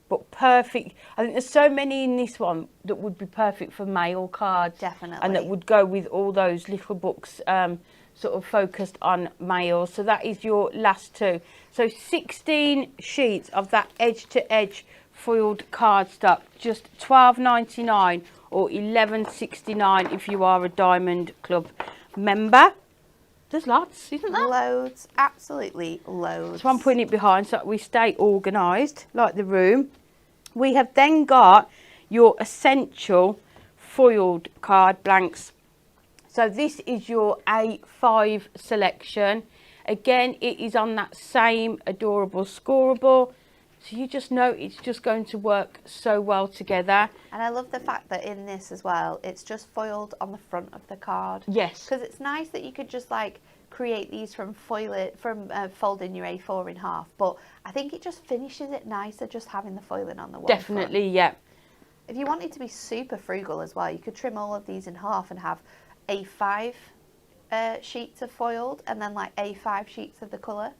Speaker 1: But perfect. I think there's so many in this one that would be perfect for mail cards.
Speaker 2: Definitely.
Speaker 1: And that would go with all those little books sort of focused on mail. So that is your last 2. So 16 sheets of that edge-to-edge foiled cardstock, just $12.99 or $11.69 if you are a Diamond Club member. There's lots, isn't there?
Speaker 2: Loads, absolutely loads.
Speaker 1: So I'm putting it behind so we stay organised, like the room. We have then got your essential foiled card blanks. So this is your A5 selection. Again, it is on that same Adorable Scorable. So you just know it's just going to work so well together.
Speaker 2: And I love the fact that in this as well, it's just foiled on the front of the card.
Speaker 1: Yes.
Speaker 2: Because it's nice that you could just like create these from folding your A4 in half. But I think it just finishes it nicer just having the foiling on the one
Speaker 1: Definitely,
Speaker 2: front.
Speaker 1: yeah.
Speaker 2: If you wanted to be super frugal as well, you could trim all of these in half and have A5 sheets of foiled and then like A5 sheets of the colour.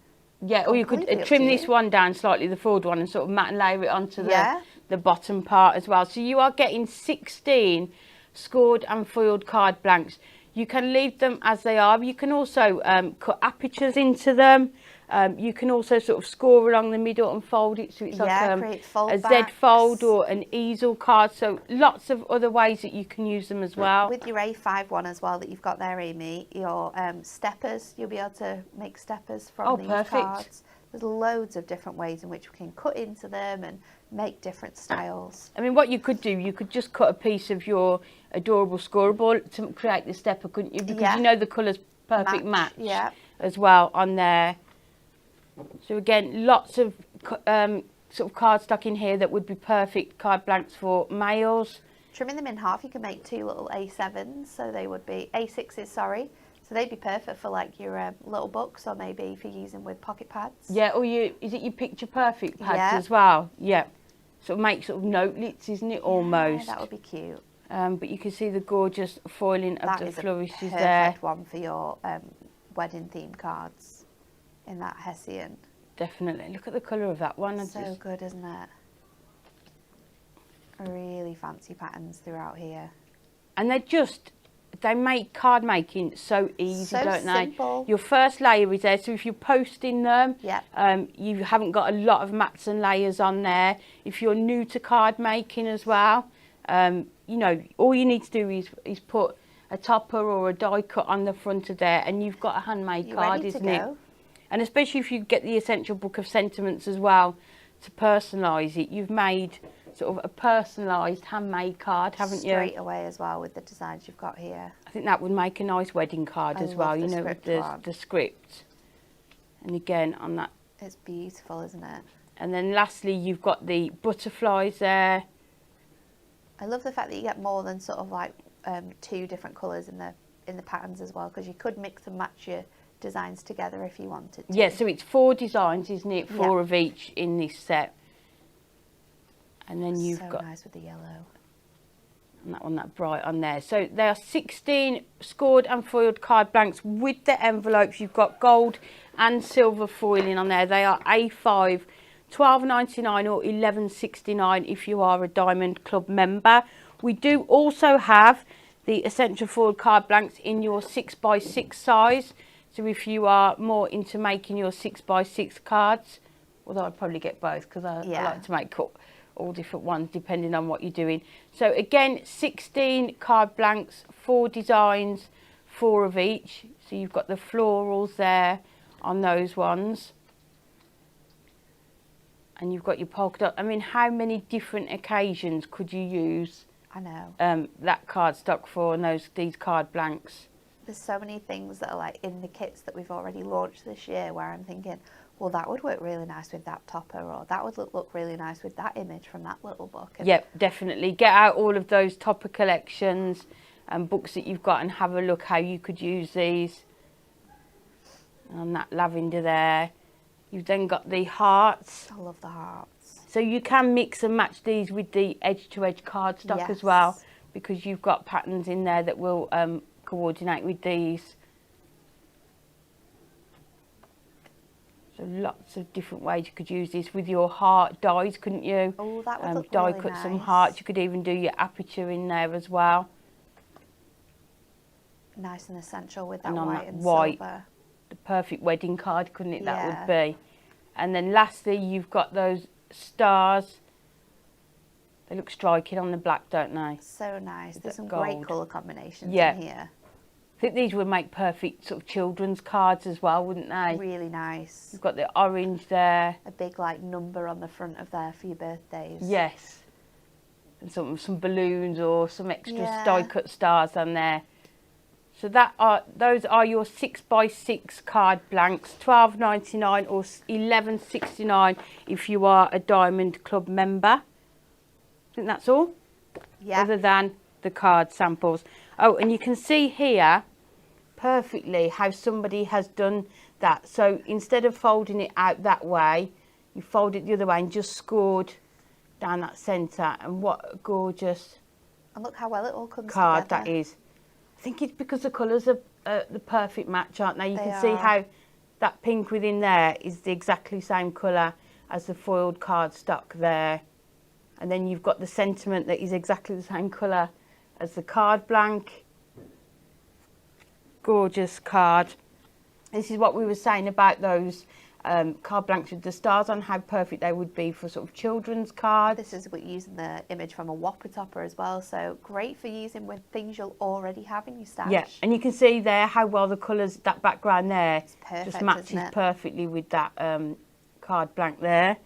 Speaker 1: Yeah, or you could trim this one down slightly, the foiled one, and sort of matte and layer it onto the bottom part as well. So you are getting 16 scored and foiled card blanks. You can leave them as they are. You can also cut apertures into them. You can also sort of score along the middle and fold it so it's like a Z fold or an easel card. So lots of other ways that you can use them as well.
Speaker 2: With your A5 one as well that you've got there, Amy, your steppers, you'll be able to make steppers from these cards. There's loads of different ways in which we can cut into them and make different styles.
Speaker 1: I mean, what you could do, you could just cut a piece of your Adorable Scorable to create the stepper, couldn't you? Because you know the colours perfect match as well on there. So again, lots of sort of cardstock in here that would be perfect card blanks for males.
Speaker 2: Trimming them in half, you can make 2 little A7s, so they would be A6s, sorry. So they'd be perfect for like your little books, or maybe if you're using with pocket pads.
Speaker 1: Yeah, or is it your picture perfect pads as well? Yeah. Sort of make sort of notelets, isn't it, almost?
Speaker 2: Yeah, that would be cute.
Speaker 1: But you can see the gorgeous foiling of the flourishes there.
Speaker 2: That is a perfect one for your wedding theme cards in that Hessian.
Speaker 1: Definitely. Look at the colour of that one.
Speaker 2: So good, isn't it? Really fancy patterns throughout here.
Speaker 1: And they make card making so easy, don't they?
Speaker 2: Simple.
Speaker 1: Your first layer is there, so if you're posting them,
Speaker 2: yep.
Speaker 1: You haven't got a lot of mats and layers on there. If you're new to card making as well, you know, all you need to do is put a topper or a die cut on the front of there, and you've got a handmade card, isn't it? And especially if you get the Essential Book of Sentiments as well to personalise it, you've made sort of a personalised handmade card, haven't you?
Speaker 2: Straight away as well with the designs you've got here.
Speaker 1: I think that would make a nice wedding card as well, you know, with the script. And again on that.
Speaker 2: It's beautiful, isn't it?
Speaker 1: And then lastly, you've got the butterflies there.
Speaker 2: I love the fact that you get more than sort of like 2 different colours in the patterns as well, because you could mix and match your designs together if you wanted to.
Speaker 1: Yeah, so it's 4 designs, isn't it? 4 of each in this set. And then you've got
Speaker 2: nice with the yellow.
Speaker 1: And that one, that bright on there. So there are 16 scored and foiled card blanks with the envelopes. You've got gold and silver foiling on there. They are A5, £12.99 or £11.69 if you are a Diamond Club member. We do also have the Essential Foiled card blanks in your 6x6 size. So if you are more into making your 6x6 cards, although I'd probably get both because I like to make all different ones depending on what you're doing. So again, 16 card blanks, 4 designs, 4 of each. So you've got the florals there on those ones. And you've got your polka dot. I mean, how many different occasions could you use
Speaker 2: I know
Speaker 1: that cardstock for, and these card blanks?
Speaker 2: There's so many things that are like in the kits that we've already launched this year where I'm thinking, well, that would work really nice with that topper, or that would look really nice with that image from that little book.
Speaker 1: Yep, definitely. Get out all of those topper collections and books that you've got and have a look how you could use these. And that lavender there. You've then got the hearts.
Speaker 2: I love the hearts.
Speaker 1: So you can mix and match these with the edge-to-edge cardstock as well, because you've got patterns in there that will coordinate with these. So lots of different ways you could use this with your heart dies, couldn't you?
Speaker 2: Oh, that would look
Speaker 1: die
Speaker 2: really
Speaker 1: cut
Speaker 2: nice.
Speaker 1: some hearts. You could even do your aperture in there as well.
Speaker 2: Nice and essential with that
Speaker 1: and on
Speaker 2: white
Speaker 1: that
Speaker 2: and
Speaker 1: white,
Speaker 2: silver.
Speaker 1: The perfect wedding card, couldn't it? That
Speaker 2: Yeah.
Speaker 1: would be. And then lastly, you've got those stars. They look striking on the black, don't they?
Speaker 2: So nice. There's some
Speaker 1: gold.
Speaker 2: great colour combinations
Speaker 1: Yeah.
Speaker 2: in here.
Speaker 1: I think these would make perfect sort of children's cards as well, wouldn't they?
Speaker 2: Really nice.
Speaker 1: You've got the orange there.
Speaker 2: A big like number on the front of there for your birthdays.
Speaker 1: Yes. And some balloons or some extra
Speaker 2: Yeah.
Speaker 1: die cut stars on there. So those are your 6x6 card blanks, £12.99 or £11.69 if you are a Diamond Club member. I think that's all.
Speaker 2: Yeah.
Speaker 1: Other than the card samples. Oh, and you can see here perfectly how somebody has done that. So instead of folding it out that way, you fold it the other way and just scored down that centre. And what a gorgeous
Speaker 2: And look how well it all comes
Speaker 1: card
Speaker 2: together.
Speaker 1: that is. I think it's because the colours are the perfect match, aren't they? You
Speaker 2: They
Speaker 1: can see
Speaker 2: are.
Speaker 1: how that pink within there is the exactly same colour as the foiled cardstock there. And then you've got the sentiment that is exactly the same colour as the card blank. Gorgeous card. This is what we were saying about those card blanks with the stars on, how perfect they would be for sort of children's cards.
Speaker 2: This is what using the image from a Whopper topper as well, so great for using with things you'll already have in your stash.
Speaker 1: Yeah, and you can see there how well the colours, that background there,
Speaker 2: perfect,
Speaker 1: just matches
Speaker 2: isn't it?
Speaker 1: perfectly with that card blank there.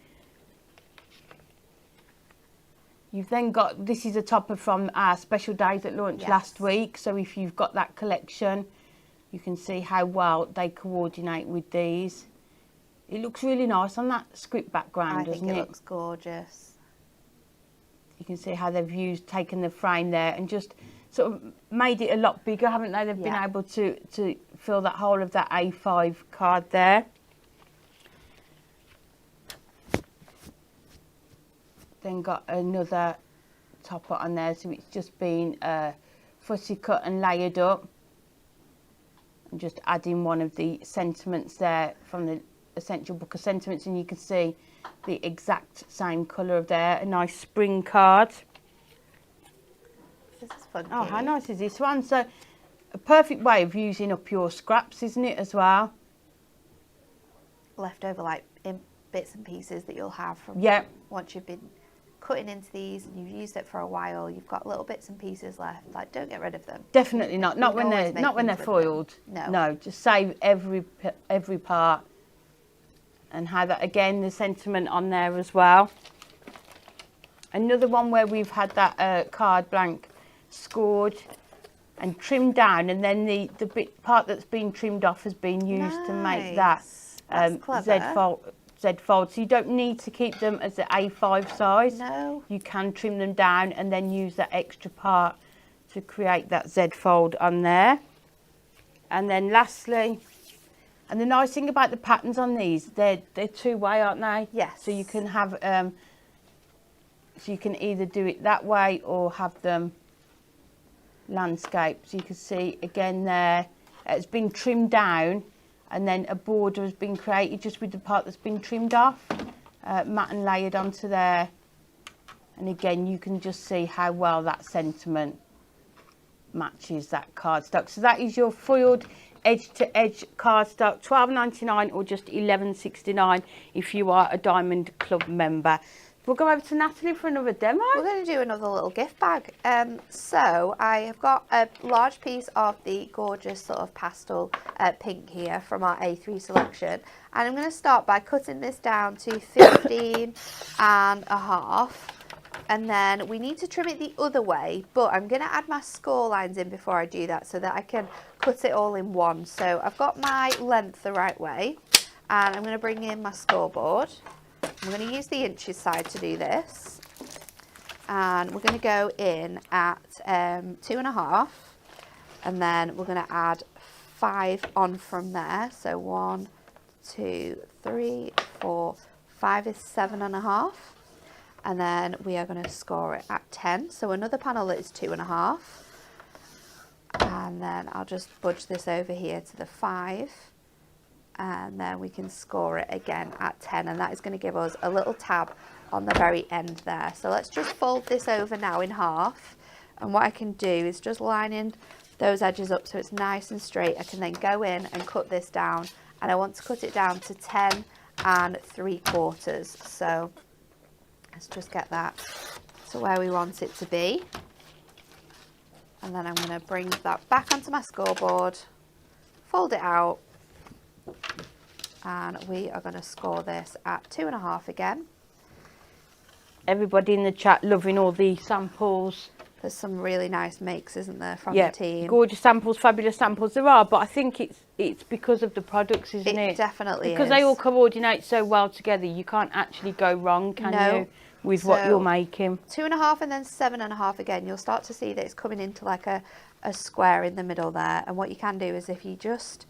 Speaker 1: You've then got, this is a topper from our special days that launched last week, so if you've got that collection, you can see how well they coordinate with these. It looks really nice on that script background, doesn't it?
Speaker 2: I think it looks gorgeous.
Speaker 1: You can see how they've taken the frame there and just sort of made it a lot bigger, haven't they? They've been able to fill that whole of that A5 card there. Then got another topper on there, so it's just been fussy cut and layered up. And just adding one of the sentiments there from the Essential Book of Sentiments, and you can see the exact same colour of there, a nice spring card.
Speaker 2: This is fun.
Speaker 1: Oh, how nice is this one? So a perfect way of using up your scraps, isn't it, as well?
Speaker 2: Leftover like in bits and pieces that you'll have from once you've been cutting into these and you've used it for a while, you've got little bits and pieces left. Like, don't get rid of them.
Speaker 1: Definitely not. Not when they're foiled. No, just save every part. And have that again, the sentiment on there as well. Another one where we've had that card blank scored and trimmed down, and then the part that's been trimmed off has been used to make that Z fold. So you don't need to keep them as the A5 size.
Speaker 2: No.
Speaker 1: You can trim them down and then use that extra part to create that Z fold on there. And then lastly, and the nice thing about the patterns on these, they're two-way, aren't they?
Speaker 2: Yes.
Speaker 1: So you can have, so you can either do it that way or have them landscape. So you can see again there, it's been trimmed down, and then a border has been created just with the part that's been trimmed off, matte and layered onto there. And again, you can just see how well that sentiment matches that cardstock. So that is your foiled edge-to-edge cardstock, $12.99 or just $11.69 if you are a Diamond Club member. We'll go over to Natalie for another demo.
Speaker 2: We're going to do another little gift bag. So I have got a large piece of the gorgeous sort of pastel pink here from our A3 selection. And I'm going to start by cutting this down to 15.5. And then we need to trim it the other way, but I'm going to add my score lines in before I do that so that I can cut it all in one. So I've got my length the right way, and I'm going to bring in my scoreboard. I'm going to use the inches side to do this, and we're going to go in at 2.5, and then we're going to add 5 on from there. So 1, 2, 3, 4, 5 is 7.5. And then we are going to score it at 10. So another panel that is 2.5. And then I'll just budge this over here to the 5. And then we can score it again at 10. And that is going to give us a little tab on the very end there. So let's just fold this over now in half. And what I can do is just line in those edges up so it's nice and straight. I can then go in and cut this down. And I want to cut it down to 10 3/4. So let's just get that to where we want it to be. And then I'm going to bring that back onto my scoreboard, fold it out, and we are going to score this at 2.5 again.
Speaker 1: Everybody in the chat loving all the samples.
Speaker 2: There's some really nice makes, isn't there, from the team?
Speaker 1: Gorgeous samples, fabulous samples. There are, but I think it's because of the products, isn't it?
Speaker 2: It definitely is.
Speaker 1: Because they all coordinate so well together, you can't actually go wrong, can you, with what you're making?
Speaker 2: 2.5 and then 7.5 again. You'll start to see that it's coming into like a square in the middle there. And what you can do is if you just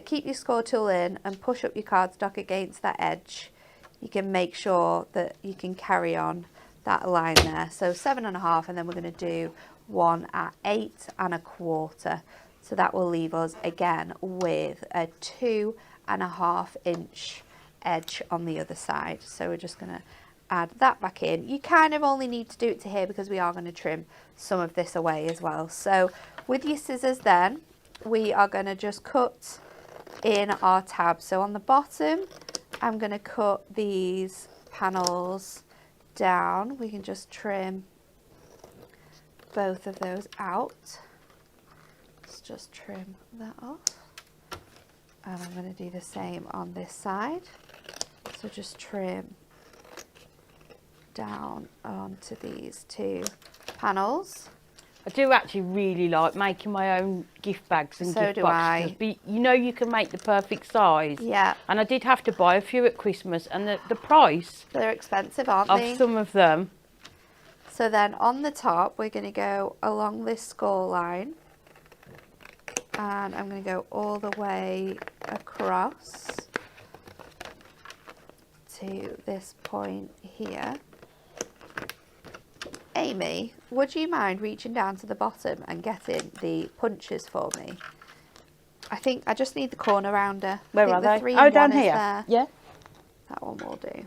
Speaker 2: keep your score tool in and push up your cardstock against that edge, you can make sure that you can carry on that line there. So 7.5, and then we're going to do one at 8.25. So that will leave us again with a 2.5 inch edge on the other side. So we're just going to add that back in. You kind of only need to do it to here because we are going to trim some of this away as well. So with your scissors then, we are going to just cut in our tab. So on the bottom, I'm going to cut these panels down. We can just trim both of those out. Let's just trim that off. And I'm going to do the same on this side. So just trim down onto these two panels.
Speaker 1: I do actually really like making my own gift bags and gift boxes. But you know, you can make the perfect size.
Speaker 2: Yeah.
Speaker 1: And I did have to buy a few at Christmas, and the price...
Speaker 2: They're expensive, aren't they?
Speaker 1: Of some of them.
Speaker 2: So then on the top, we're going to go along this score line. And I'm going to go all the way across to this point here. Amy, would you mind reaching down to the bottom and getting the punches for me? I think I just need the corner rounder.
Speaker 1: Where are they? Oh, down here.
Speaker 2: There.
Speaker 1: Yeah.
Speaker 2: That one will do.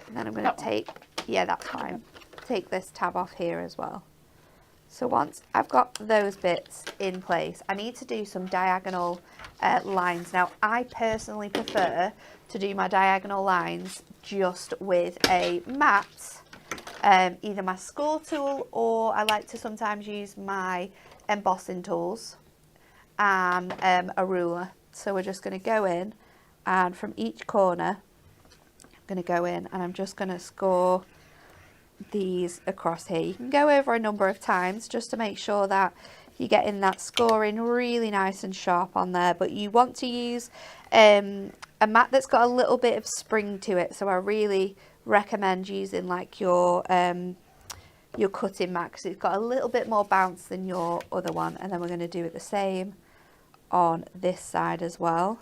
Speaker 2: And then I'm going to take, yeah, that's fine. Take this tab off here as well. So once I've got those bits in place, I need to do some diagonal lines. Now, I personally prefer to do my diagonal lines just with a mat. Either my score tool, or I like to sometimes use my embossing tools and a ruler. So we're just going to go in, and from each corner I'm going to go in and I'm just going to score these across here. You can go over a number of times just to make sure that you're getting that scoring really nice and sharp on there, but you want to use a mat that's got a little bit of spring to it. So I really recommend using like your cutting mat, because it's got a little bit more bounce than your other one. And then we're going to do it the same on this side as well.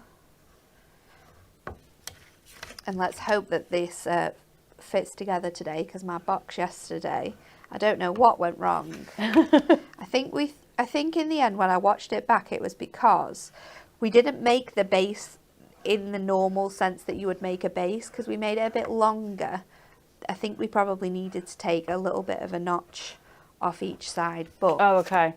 Speaker 2: And let's hope that this fits together today, because my box yesterday, I don't know what went wrong. I think in the end when I watched it back, it was because we didn't make the base in the normal sense that you would make a base, because we made it a bit longer. I think we probably needed to take a little bit of a notch off each side, but
Speaker 1: oh, okay,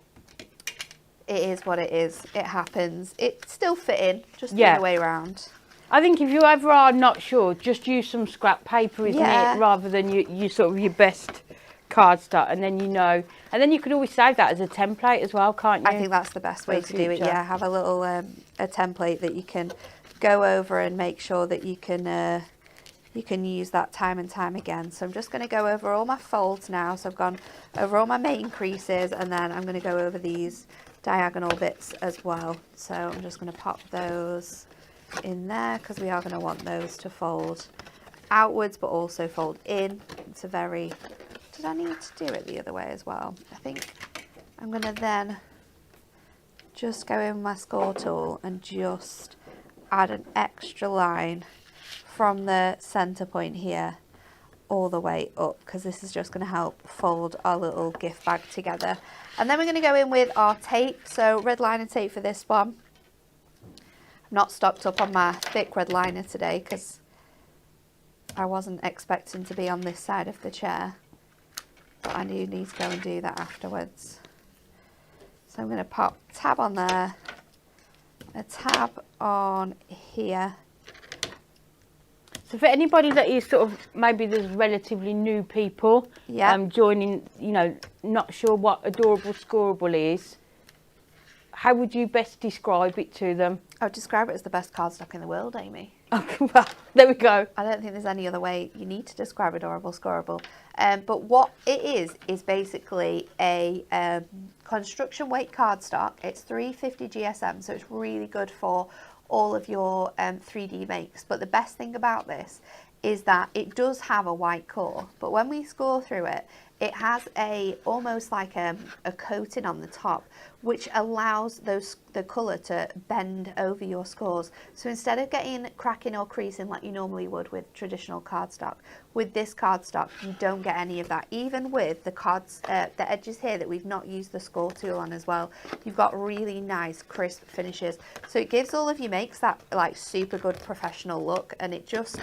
Speaker 2: it is what it is. It happens. It's still fitting, just the other way around.
Speaker 1: I think if you ever are not sure, just use some scrap paper, isn't it, rather than you sort of your best cardstock, and then you know, and then you can always save that as a template as well, can't you?
Speaker 2: I think that's the best way to do it. Yeah, have a little a template that you can go over and make sure that you can use that time and time again. So I'm just going to go over all my folds now. So I've gone over all my main creases, and then I'm going to go over these diagonal bits as well. So I'm just going to pop those in there, because we are going to want those to fold outwards but also fold in. It's a very... Did I need to do it the other way as well? I think I'm going to then just go in with my score tool and just add an extra line from the center point here all the way up, because this is just going to help fold our little gift bag together. And then we're going to go in with our tape. So red liner tape for this one. I've not stocked up on my thick red liner today because I wasn't expecting to be on this side of the chair, but I do need to go and do that afterwards. So I'm going to pop a tab on there, a tab on here.
Speaker 1: So for anybody that is sort of, maybe there's relatively new people joining, you know, not sure what Adorable Scorable is, how would you best describe it to them?
Speaker 2: I would describe it as the best cardstock in the world, Amy.
Speaker 1: Oh, well, there we go.
Speaker 2: I don't think there's any other way you need to describe Adorable Scorable. But what it is basically a construction weight cardstock. It's 350 GSM, so it's really good for all of your 3D makes. But the best thing about this is that it does have a white core, but when we score through it, it has almost like a coating on the top, which allows the colour to bend over your scores. So instead of getting cracking or creasing like you normally would with traditional cardstock, with this cardstock you don't get any of that. Even with the edges here that we've not used the score tool on as well, you've got really nice crisp finishes. So it gives all of your makes that like super good professional look, and it just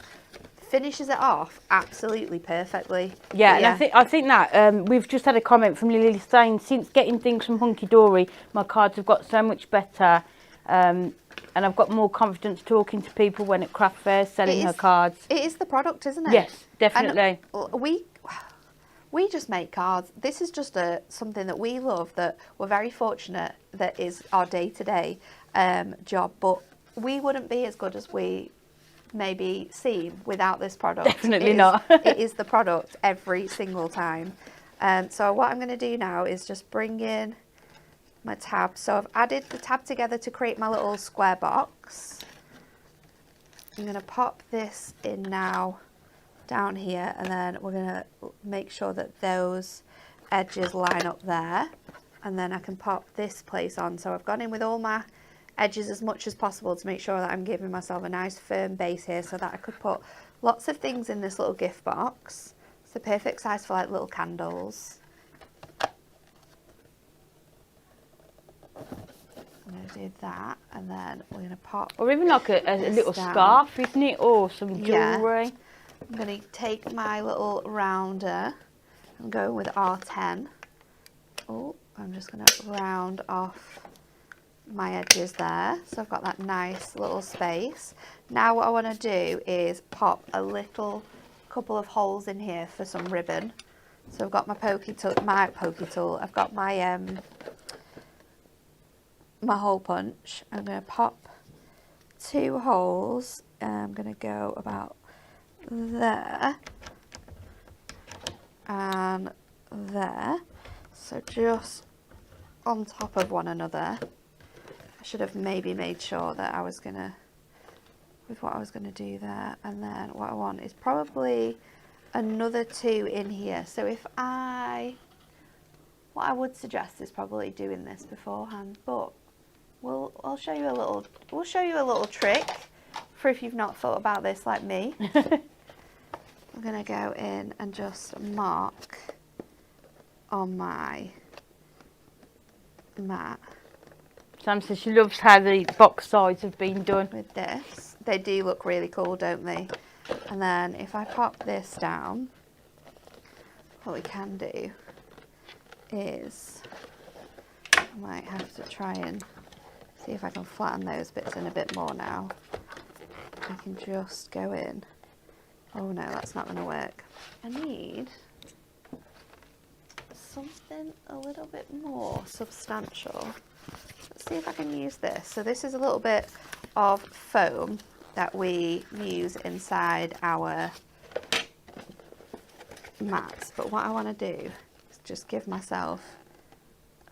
Speaker 2: finishes it off absolutely perfectly.
Speaker 1: Yeah, and I think that we've just had a comment from Lily saying, since getting things from Hunky Dory, my cards have got so much better, and I've got more confidence talking to people when at craft fairs selling her cards.
Speaker 2: It is the product, isn't it?
Speaker 1: Yes, definitely.
Speaker 2: And we just make cards. This is just something that we love, that we're very fortunate that is our day-to-day job, but we wouldn't be as good as we maybe seem without this product.
Speaker 1: Definitely not.
Speaker 2: It is the product every single time. So what I'm going to do now is just bring in my tab. So I've added the tab together to create my little square box. I'm going to pop this in now down here, and then we're going to make sure that those edges line up there, and then I can pop this place on. So I've gone in with all my edges as much as possible to make sure that I'm giving myself a nice firm base here, so that I could put lots of things in this little gift box. It's the perfect size for like little candles. I'm going to do that, and then we're going to pop,
Speaker 1: or even like a little
Speaker 2: down.
Speaker 1: Scarf, isn't it, or some jewellery.
Speaker 2: Yeah. I'm going to take my little rounder. I'm going with R10. Oh, I'm just going to round off my edges there. So I've got that nice little space. Now what I want to do is pop a little couple of holes in here for some ribbon. So I've got my pokey tool. I've got my my hole punch. I'm going to pop 2 holes. I'm going to go about there and there, so just on top of one another. I should have maybe made sure that I was gonna, with what I was gonna do there, and then what I want is probably another 2 in here. So what I would suggest is probably doing this beforehand, but we'll show you a little trick for if you've not thought about this like me. I'm going to go in and just mark on my mat.
Speaker 1: Sam says she loves how the box sides have been done.
Speaker 2: With this. They do look really cool, don't they? And then if I pop this down, what we can do is, I might have to try and see if I can flatten those bits in a bit more now. I can just go in. Oh no, that's not going to work. I need something a little bit more substantial. Let's see if I can use this. So this is a little bit of foam that we use inside our mats. But what I want to do is just give myself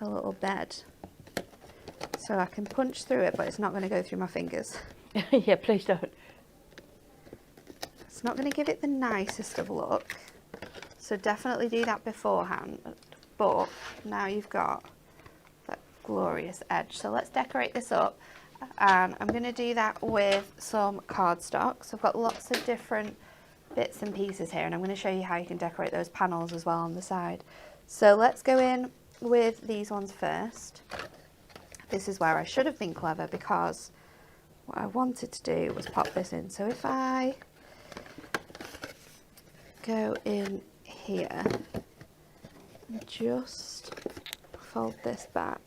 Speaker 2: a little bed so I can punch through it, but it's not going to go through my fingers.
Speaker 1: Yeah, please don't.
Speaker 2: It's not going to give it the nicest of look, so definitely do that beforehand. But now you've got that glorious edge. So let's decorate this up, and I'm going to do that with some cardstock. So I've got lots of different bits and pieces here, and I'm going to show you how you can decorate those panels as well on the side. So let's go in with these ones first. This is where I should have been clever, because what I wanted to do was pop this in. So if I go in here and just fold this back,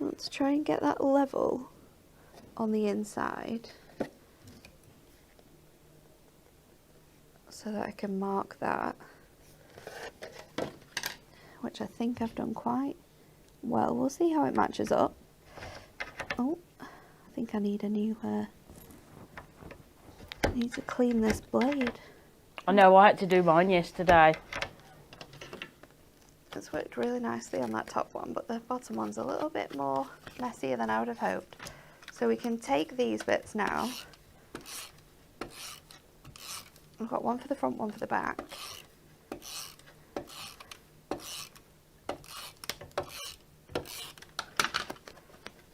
Speaker 2: let's try and get that level on the inside so that I can mark that, which I think I've done quite well. We'll see how it matches up. Oh, I think I need a new I need to clean this blade.
Speaker 1: I know, I had to do mine yesterday.
Speaker 2: It's worked really nicely on that top one, but the bottom one's a little bit more messier than I would have hoped. So we can take these bits now. I've got one for the front, one for the back.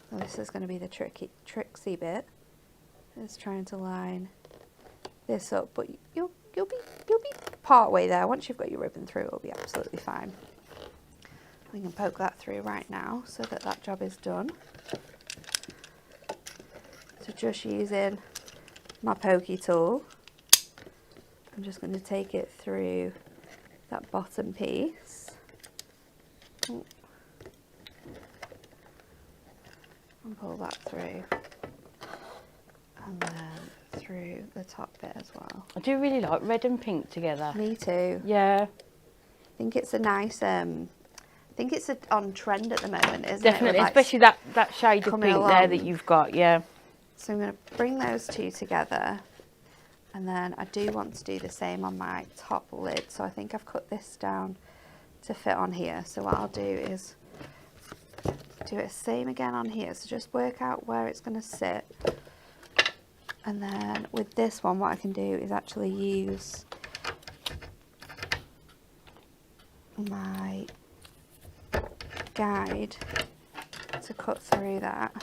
Speaker 2: So this is going to be the tricksy bit. Just trying to line this up, but you'll be part way there. Once you've got your ribbon through, it'll be absolutely fine. We can poke that through right now so that that job is done. So just using my pokey tool, I'm just going to take it through that bottom piece. Ooh. And pull that through. And then through the top bit as well.
Speaker 1: I do really like red and pink together.
Speaker 2: Me too.
Speaker 1: Yeah.
Speaker 2: I think it's a nice, I think it's on trend at the moment, isn't it?
Speaker 1: Definitely,
Speaker 2: Like
Speaker 1: especially that shade of
Speaker 2: coming
Speaker 1: pink
Speaker 2: along.
Speaker 1: there that you've got, yeah.
Speaker 2: So I'm going to bring those two together, And then I do want to do the same on my top lid. So I think I've cut this down to fit on here. So what I'll do is do it the same again on here. So just work out where it's going to sit. And then with this one, what I can do is actually use my guide to cut through that.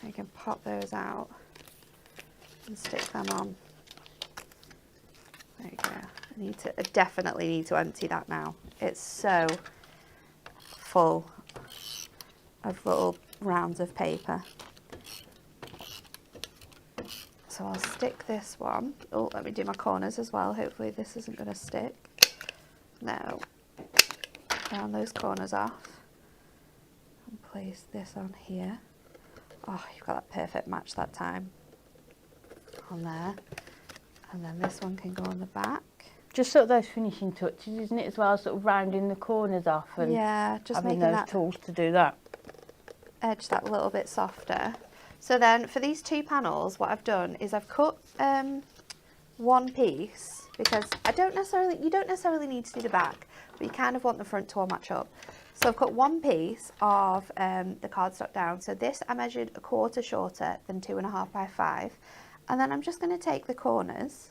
Speaker 2: I can pop those out and stick them on. There you go. I definitely need to empty that now. It's so full of little rounds of paper. So I'll stick this one. Oh, let me do my corners as well. Hopefully this isn't going to stick. No. Round those corners off. And place this on here. Oh, you've got that perfect match that time. On there. And then this one can go on the back.
Speaker 1: Just sort of those finishing touches, isn't it, as well, sort of rounding the corners off and
Speaker 2: yeah, just
Speaker 1: having
Speaker 2: making
Speaker 1: those
Speaker 2: that
Speaker 1: tools to do that.
Speaker 2: Edge that little bit softer. So then for these two panels, what I've done is I've cut one piece, because you don't necessarily need to do the back, but you kind of want the front to all match up. So I've cut one piece of the cardstock down. So this I measured 1/4 shorter than 2.5 by 5. And then I'm just going to take the corners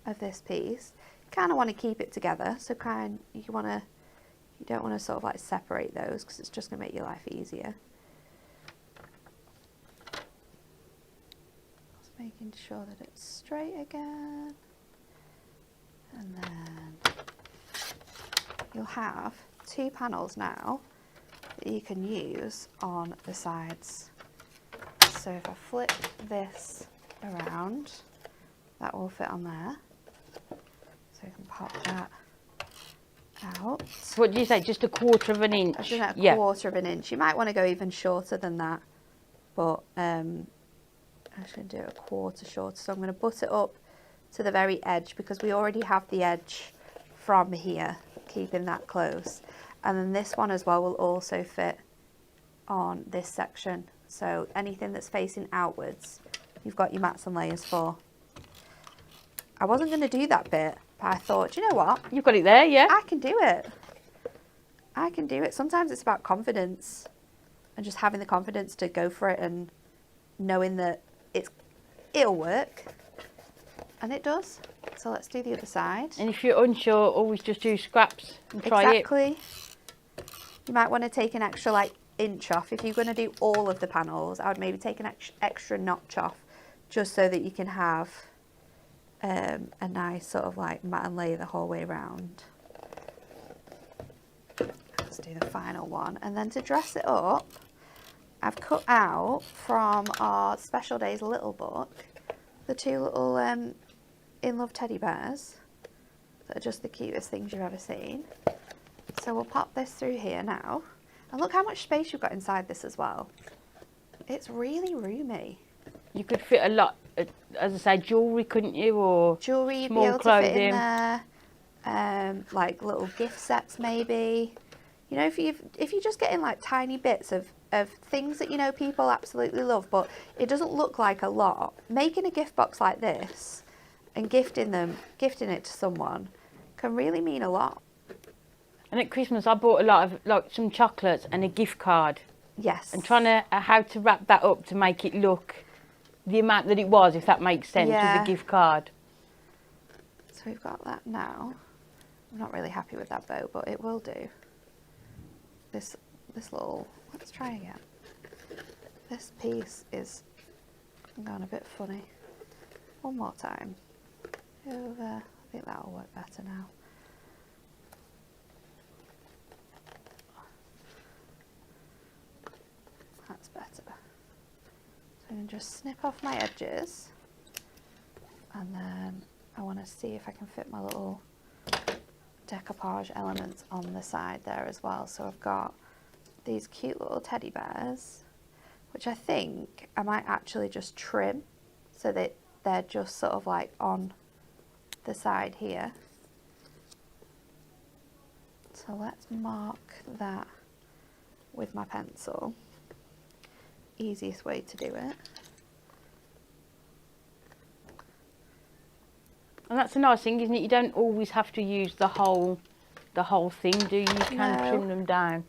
Speaker 2: of this piece. Kind of want to keep it together, so you don't want to sort of like separate those, because it's just going to make your life easier. Just making sure that it's straight again. And then you'll have two panels now that you can use on the sides. So if I flip this around, that will fit on there. So you can pop that out.
Speaker 1: So what do you say, just 1/4 of an inch?
Speaker 2: I've done a 1/4 of an inch. You might want to go even shorter than that, but I'm just going to do it 1/4 shorter. So I'm going to butt it up to the very edge, because we already have the edge from here, keeping that close. And then this one as well will also fit on this section. So anything that's facing outwards, you've got your mats and layers for. I wasn't going to do that bit, but I thought, do you know what?
Speaker 1: You've got it there, yeah?
Speaker 2: I can do it. I can do it. Sometimes it's about confidence and just having the confidence to go for it and knowing that it'll work. And it does. So let's do the other side.
Speaker 1: And if you're unsure, always just do scraps and try it.
Speaker 2: Exactly. You might want to take an extra like inch off. If you're going to do all of the panels, I would maybe take an extra notch off, just so that you can have a nice sort of like mat and layer the whole way around. Let's do the final one. And then to dress it up, I've cut out from our Special Days little book the two little In Love teddy bears that are just the cutest things you've ever seen. So we'll pop this through here now. And look how much space you've got inside this as well. It's really roomy.
Speaker 1: You could fit a lot, as I say, jewellery, couldn't you? Or
Speaker 2: jewellery, you'd be
Speaker 1: small
Speaker 2: able
Speaker 1: clothing.
Speaker 2: to fit in there. Like little gift sets maybe. You know, if you're just getting like tiny bits of things that you know people absolutely love, but it doesn't look like a lot, making a gift box like this and gifting it to someone can really mean a lot.
Speaker 1: And at Christmas I bought a lot of like some chocolates and a gift card.
Speaker 2: Yes.
Speaker 1: And trying to how to wrap that up to make it look the amount that it was, if that makes sense, with the gift card.
Speaker 2: So we've got that now. I'm not really happy with that bow, but it will do. This little, let's try again. This piece is going a bit funny. One more time. Over. I think that'll work better now. That's better. So I can just snip off my edges, and then I want to see if I can fit my little decoupage elements on the side there as well. So I've got these cute little teddy bears, which I think I might actually just trim so that they're just sort of like on the side here. So let's mark that with my pencil. easiest way to do it.
Speaker 1: And that's a nice thing, isn't it? You don't always have to use the whole thing, do you? You can trim them down.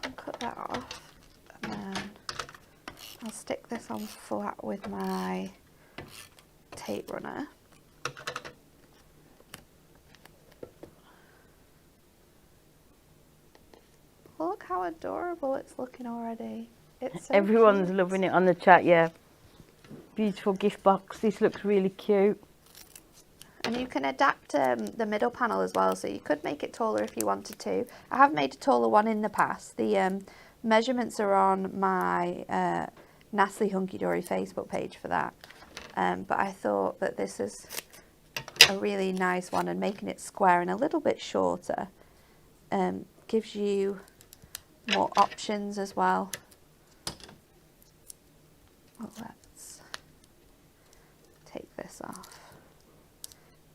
Speaker 2: I'll cut that off, and then I'll stick this on flat with my tape runner. Look how adorable it's looking already. It's so
Speaker 1: Everyone's
Speaker 2: cute.
Speaker 1: loving it on the chat, yeah. Beautiful gift box. This looks really cute.
Speaker 2: And you can adapt the middle panel as well, so you could make it taller if you wanted to. I have made a taller one in the past. The measurements are on my Natalie Hunky Dory Facebook page for that. But I thought that this is a really nice one, and making it square and a little bit shorter gives you more options as well. Well, let's take this off.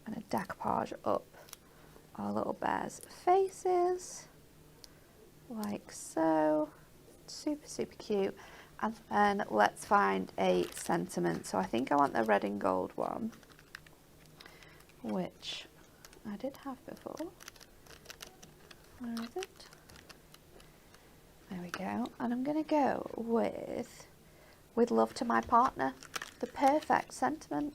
Speaker 2: I'm going to decoupage up our little bears' faces, like so. Super, super cute. And then let's find a sentiment. So I think I want the red and gold one, which I did have before. Where is it? There we go. And I'm going to go with love to my partner, the perfect sentiment.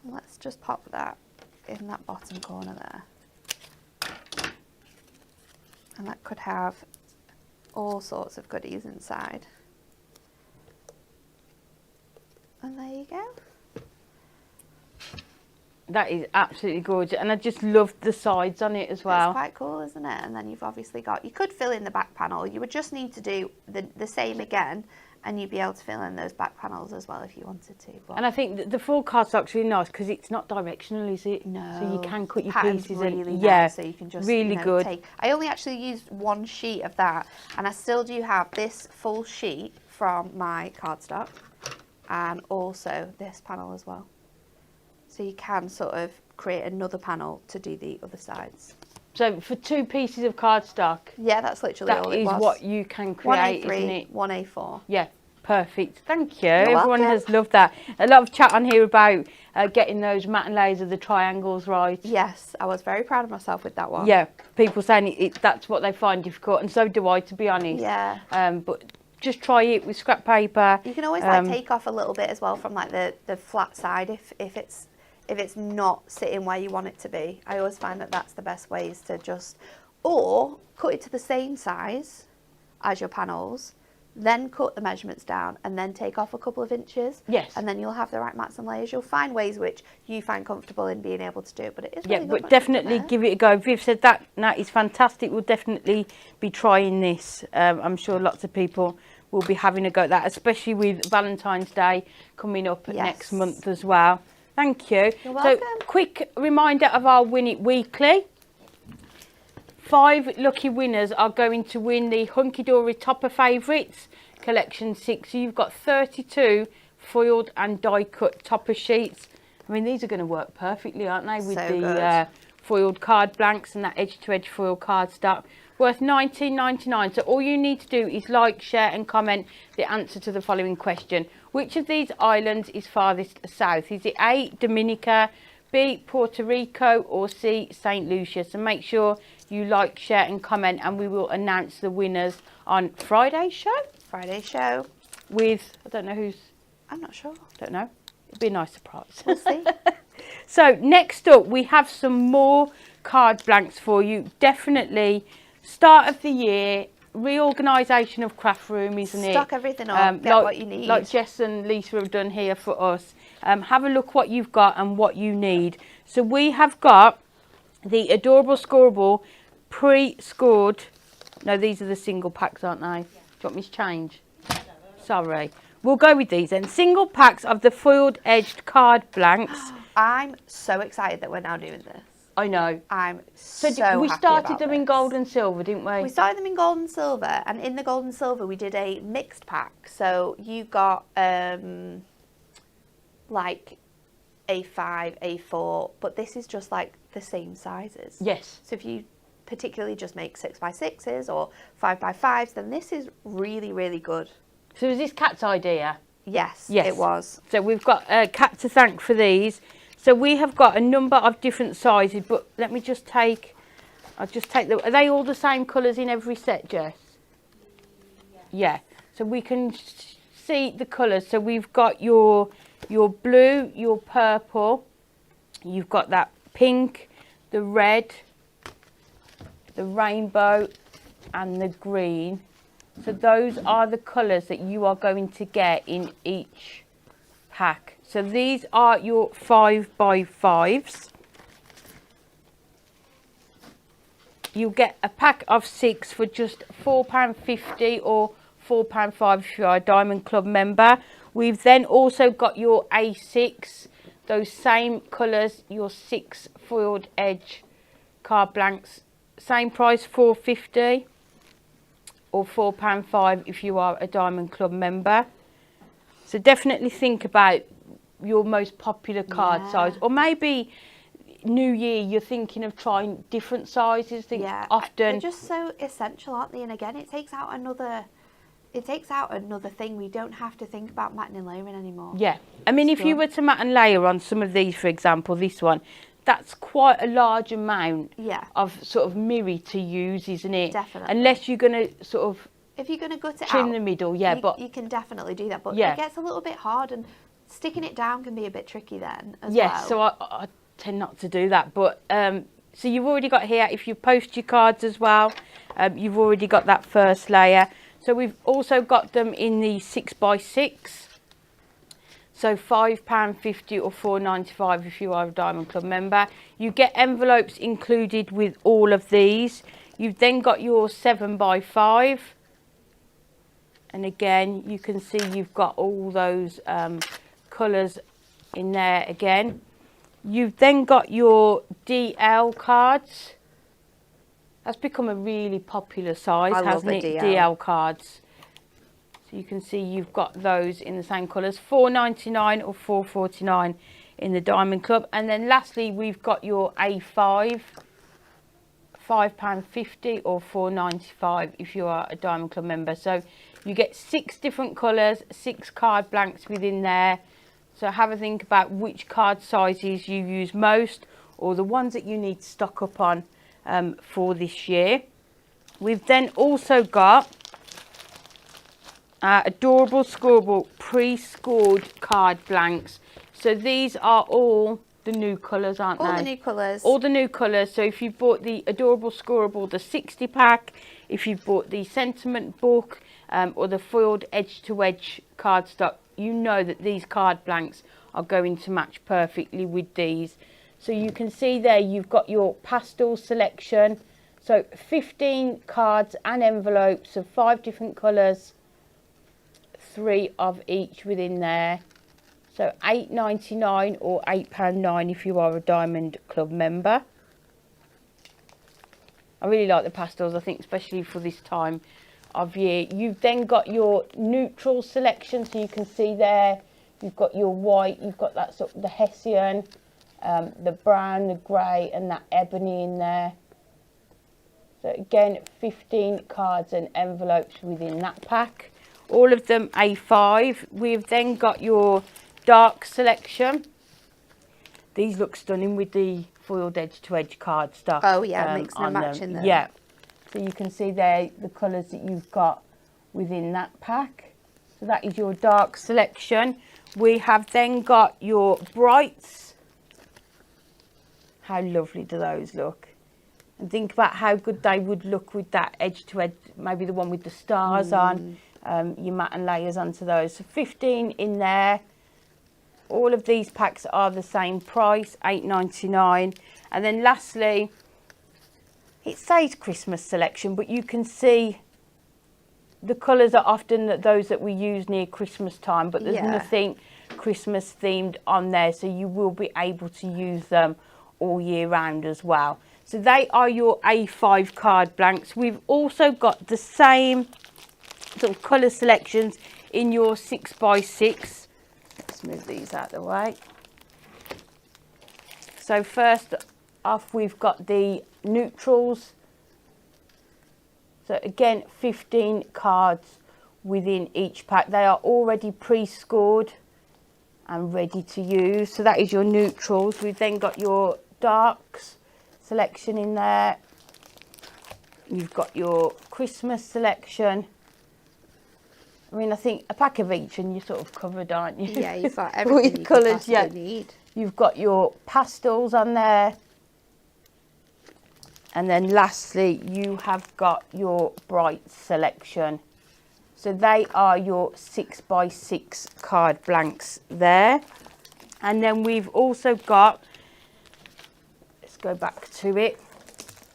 Speaker 2: Let's just pop that in that bottom corner there. And that could have all sorts of goodies inside. And there you go.
Speaker 1: That is absolutely gorgeous, and I just love the sides on it as well.
Speaker 2: It's quite cool, isn't it? And then you've obviously got, you could fill in the back panel. You would just need to do the same again, and you'd be able to fill in those back panels as well if you wanted to. But
Speaker 1: and I think that the full cardstock's really nice because it's not directional, is it?
Speaker 2: no,
Speaker 1: So you can cut your
Speaker 2: pattern's
Speaker 1: pieces
Speaker 2: really
Speaker 1: in.
Speaker 2: nice,
Speaker 1: Yeah,
Speaker 2: so you can just
Speaker 1: really good.
Speaker 2: I only actually used one sheet of that, and I still do have this full sheet from my cardstock, and also this panel as well. So you can sort of create another panel to do the other sides.
Speaker 1: So for 2 pieces of cardstock,
Speaker 2: Yeah, that's literally all it was.
Speaker 1: that is what you can create,
Speaker 2: one A3,
Speaker 1: isn't it?
Speaker 2: one A4.
Speaker 1: Yeah, perfect. Thank you.
Speaker 2: You're
Speaker 1: Everyone
Speaker 2: welcome.
Speaker 1: has loved that. A lot of chat on here about getting those matte and layers of the triangles right.
Speaker 2: Yes, I was very proud of myself with that one.
Speaker 1: Yeah, people saying that's what they find difficult, and so do I, to be honest.
Speaker 2: Yeah.
Speaker 1: But just try it with scrap paper.
Speaker 2: You can always like take off a little bit as well from like the flat side if it's not sitting where you want it to be. I always find that that's the best way, is to just, or cut it to the same size as your panels, then cut the measurements down and then take off a couple of inches.
Speaker 1: Yes.
Speaker 2: And then you'll have the right mats and layers. You'll find ways which you find comfortable in being able to do it, but it is really
Speaker 1: Yeah,
Speaker 2: good
Speaker 1: but definitely give it a go. Viv said that is fantastic. We'll definitely be trying this. I'm sure lots of people will be having a go at that, especially with Valentine's Day coming up next month as well. Thank you.
Speaker 2: You're welcome.
Speaker 1: So, quick reminder of our Win It Weekly. 5 lucky winners are going to win the Hunky Dory Topper Favourites Collection 6. So you've got 32 foiled and die cut topper sheets. I mean, these are going to work perfectly, aren't they? With
Speaker 2: So
Speaker 1: the foiled card blanks and that edge to edge foil cardstock. Worth $19.99. So all you need to do is like, share and comment the answer to the following question. Which of these islands is farthest south? Is it A, Dominica, B, Puerto Rico, or C, St. Lucia? So make sure you like, share and comment, and we will announce the winners on Friday's show.
Speaker 2: Friday's show.
Speaker 1: With, I don't know who's,
Speaker 2: I'm not sure.
Speaker 1: don't know. It'll be a nice surprise.
Speaker 2: We'll see.
Speaker 1: So next up, we have some more card blanks for you. Definitely start of the year, reorganisation of craft room, isn't it?
Speaker 2: Stock everything up, get what you need.
Speaker 1: Like Jess and Lisa have done here for us. Have a look what you've got and what you need. So we have got the Adorable Scorable pre-scored. No, these are the single packs, aren't they? Yeah. Do you want me to change? Sorry. We'll go with these then. Single packs of the foiled edged card blanks.
Speaker 2: I'm so excited that we're now doing this.
Speaker 1: I know.
Speaker 2: I'm so happy
Speaker 1: we started
Speaker 2: about
Speaker 1: them in
Speaker 2: this.
Speaker 1: gold and silver, didn't we?
Speaker 2: We started them in gold and silver, and in the gold and silver we did a mixed pack. So you got like A5, A4, but this is just like the same sizes.
Speaker 1: Yes.
Speaker 2: So if you particularly just make 6x6s or 5x5s, then this is really, really good.
Speaker 1: So is this Kat's idea?
Speaker 2: Yes,
Speaker 1: yes,
Speaker 2: it was.
Speaker 1: So we've got Kat to thank for these. So we have got a number of different sizes, but let me just take, I'll just take the, are they all the same colours in every set, Jess? Yeah. So we can see the colours. So we've got your blue, your purple, you've got that pink, the red, the rainbow and the green. So those are the colours that you are going to get in each pack. So these are your 5x5s. You'll get a pack of 6 for just £4.50 or £4.5 if you're a Diamond Club member. We've then also got your A6, those same colours, your 6 foiled edge card blanks. Same price, £4.50 or £4.5 if you are a Diamond Club member. So definitely think about your most popular card size, or maybe New Year you're thinking of trying different sizes. Often
Speaker 2: they're just so essential, aren't they? And again, it takes out another thing. We don't have to think about matting and layering anymore.
Speaker 1: Yeah, I mean, if you were to mat and layer on some of these, for example, this one, that's quite a large amount of sort of mirror to use, isn't it?
Speaker 2: Definitely.
Speaker 1: Unless you're going to sort of,
Speaker 2: if you're going to gut it
Speaker 1: trim
Speaker 2: out,
Speaker 1: the middle, but
Speaker 2: you can definitely do that. But it gets a little bit hard, and sticking it down can be a bit tricky then as well.
Speaker 1: So I tend not to do that. But so you've already got here, if you post your cards as well, you've already got that first layer. So we've also got them in the 6x6. So £5.50 or £4.95 if you are a Diamond Club member. You get envelopes included with all of these. You've then got your 7x5. And again, you can see you've got all those colours in there again. You've then got your DL cards. That's become a really popular size, hasn't it? DL cards. So you can see you've got those in the same colours, £4.99 or £4.49 in the Diamond Club. And then lastly, we've got your A5, £5.50 or £4.95 if you are a Diamond Club member. So you get 6 different colours, 6 card blanks within there. So have a think about which card sizes you use most, or the ones that you need to stock up on for this year. We've then also got Adorable Scorable pre-scored card blanks. So these are all the new colours, aren't they?
Speaker 2: All the new colours.
Speaker 1: All the new colours. So if you bought the Adorable Scorable, the 60 pack, if you bought the Sentiment book or the foiled edge-to-edge cardstock, you know that these card blanks are going to match perfectly with these. So you can see there you've got your pastel selection. So 15 cards and envelopes of 5 different colours. 3 of each within there. So £8.99 or £8.9 if you are a Diamond Club member. I really like the pastels, I think, especially for this time of year. You've then got your neutral selection, so you can see there you've got your white, you've got that sort of the Hessian, the brown, the grey and that ebony in there. So again, 15 cards and envelopes within that pack. All of them A5. We've then got your dark selection. These look stunning with the foiled edge-to-edge cardstock.
Speaker 2: Oh yeah, it makes no match in there.
Speaker 1: Yeah. So you can see there the colours that you've got within that pack. So that is your dark selection. We have then got your brights. How lovely do those look? And think about how good they would look with that edge-to-edge, maybe the one with the stars on. Your mat and layers onto those. So 15 in there. All of these packs are the same price, £8.99. And then lastly, it says Christmas selection, but you can see the colours are often those that we use near Christmas time, but there's nothing Christmas themed on there, so you will be able to use them all year round as well. So they are your A5 card blanks. We've also got the same sort of colour selections in your 6x6. Let's move these out of the way. So first off, we've got the neutrals. So again, 15 cards within each pack. They are already pre-scored and ready to use. So that is your neutrals. We've then got your darks selection in there. You've got your Christmas selection. I mean, I think a pack of each and you're sort of covered, aren't you?
Speaker 2: Yeah, you've got everything you could possibly need.
Speaker 1: You've got your pastels on there. And then lastly, you have got your bright selection. So they are your 6x6 card blanks there. And then we've also got, let's go back to it,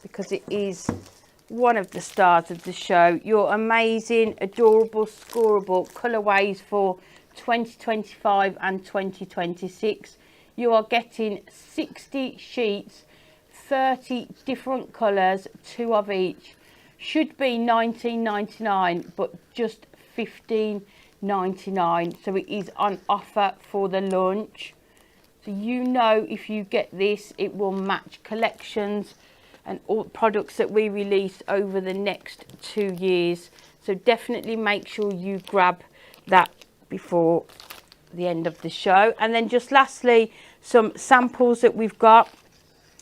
Speaker 1: because it is one of the stars of the show, your amazing Adorable Scorable Colourways for 2025 and 2026. You are getting 60 sheets, 30 different colours, 2 of each. Should be $19.99, but just $15.99. So it is on offer for the launch. So you know, if you get this, it will match collections and all products that we release over the next 2 years. So definitely make sure you grab that before the end of the show. And then just lastly, some samples that we've got,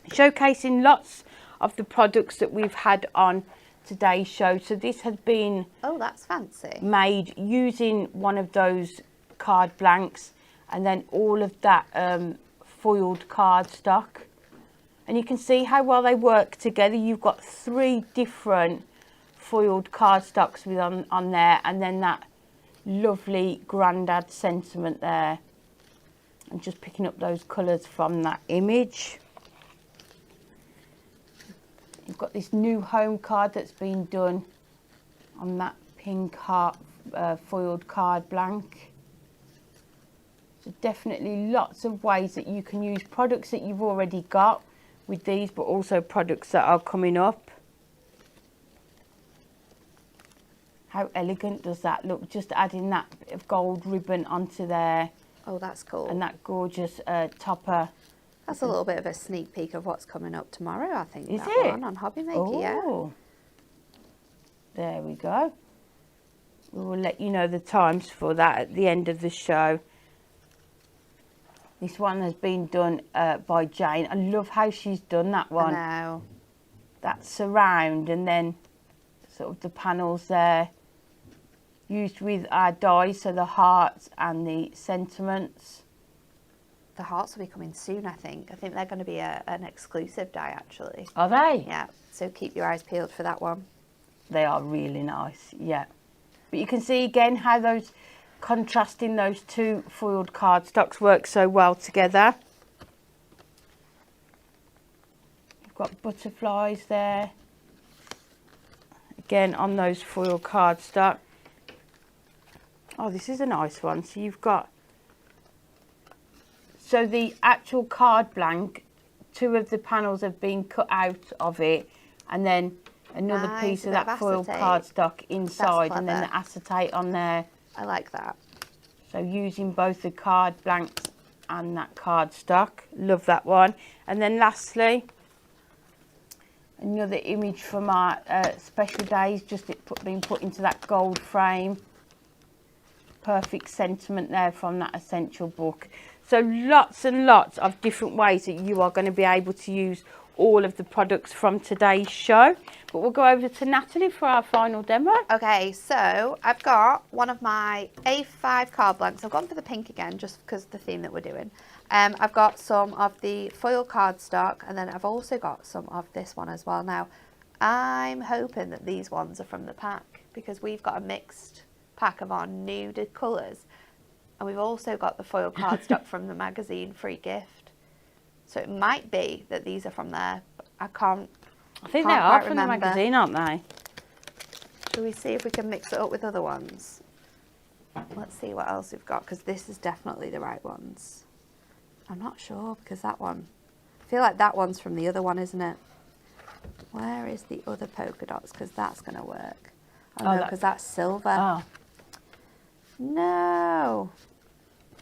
Speaker 1: showcasing lots of the products that we've had on today's show. So this has been,
Speaker 2: oh, that's fancy,
Speaker 1: made using one of those card blanks, and then all of that foiled cardstock. And you can see how well they work together. You've got 3 different foiled cardstocks with on there, and then that lovely grandad sentiment there. And just picking up those colours from that image. You've got this new home card that's been done on that pink heart foiled card blank. So definitely lots of ways that you can use products that you've already got with these, but also products that are coming up. How elegant does that look? Just adding that bit of gold ribbon onto there.
Speaker 2: Oh, that's cool.
Speaker 1: And that gorgeous topper.
Speaker 2: That's a little bit of a sneak peek of what's coming up tomorrow, I think.
Speaker 1: Is
Speaker 2: that
Speaker 1: it?
Speaker 2: one on Hobby Maker,
Speaker 1: Oh,
Speaker 2: yeah.
Speaker 1: There we go. We will let you know the times for that at the end of the show. This one has been done by Jane. I love how she's done that one.
Speaker 2: I know.
Speaker 1: That surround, and then sort of the panels there. Used with our dies, so the hearts and the sentiments.
Speaker 2: The hearts will be coming soon, I think. I think they're going to be an exclusive die, actually.
Speaker 1: Are they?
Speaker 2: Yeah, so keep your eyes peeled for that one.
Speaker 1: They are really nice, yeah. But you can see again how those, contrasting those 2 foiled cardstocks work so well together. You've got butterflies there. Again, on those foil cardstock. Oh, this is a nice one. So you've got, so the actual card blank, 2 of the panels have been cut out of it, and then another piece of that foil cardstock inside, and then the acetate on there.
Speaker 2: I like that.
Speaker 1: So using both the card blanks and that cardstock. Love that one. And then lastly, another image from our special days, just being put into that gold frame. Perfect sentiment there from that essential book. So lots and lots of different ways that you are going to be able to use all of the products from today's show. But we'll go over to Natalie for our final demo.
Speaker 2: Okay, so I've got one of my A5 card blanks. I've gone for the pink again, just because of the theme that we're doing. I've got some of the foil cardstock, and then I've also got some of this one as well. Now, I'm hoping that these ones are from the pack, because we've got a mixed pack of our nude colours, and we've also got the foil cardstock from the magazine free gift. So it might be that these are from there, but I
Speaker 1: think they are from the magazine, aren't they?
Speaker 2: Shall we see if we can mix it up with other ones? Let's see what else we've got, because this is definitely the right ones. I'm not sure, because that one, I feel like that one's from the other one, isn't it? Where is the other polka dots? Because that's going to work. Oh, no, because that's silver.
Speaker 1: Oh.
Speaker 2: No.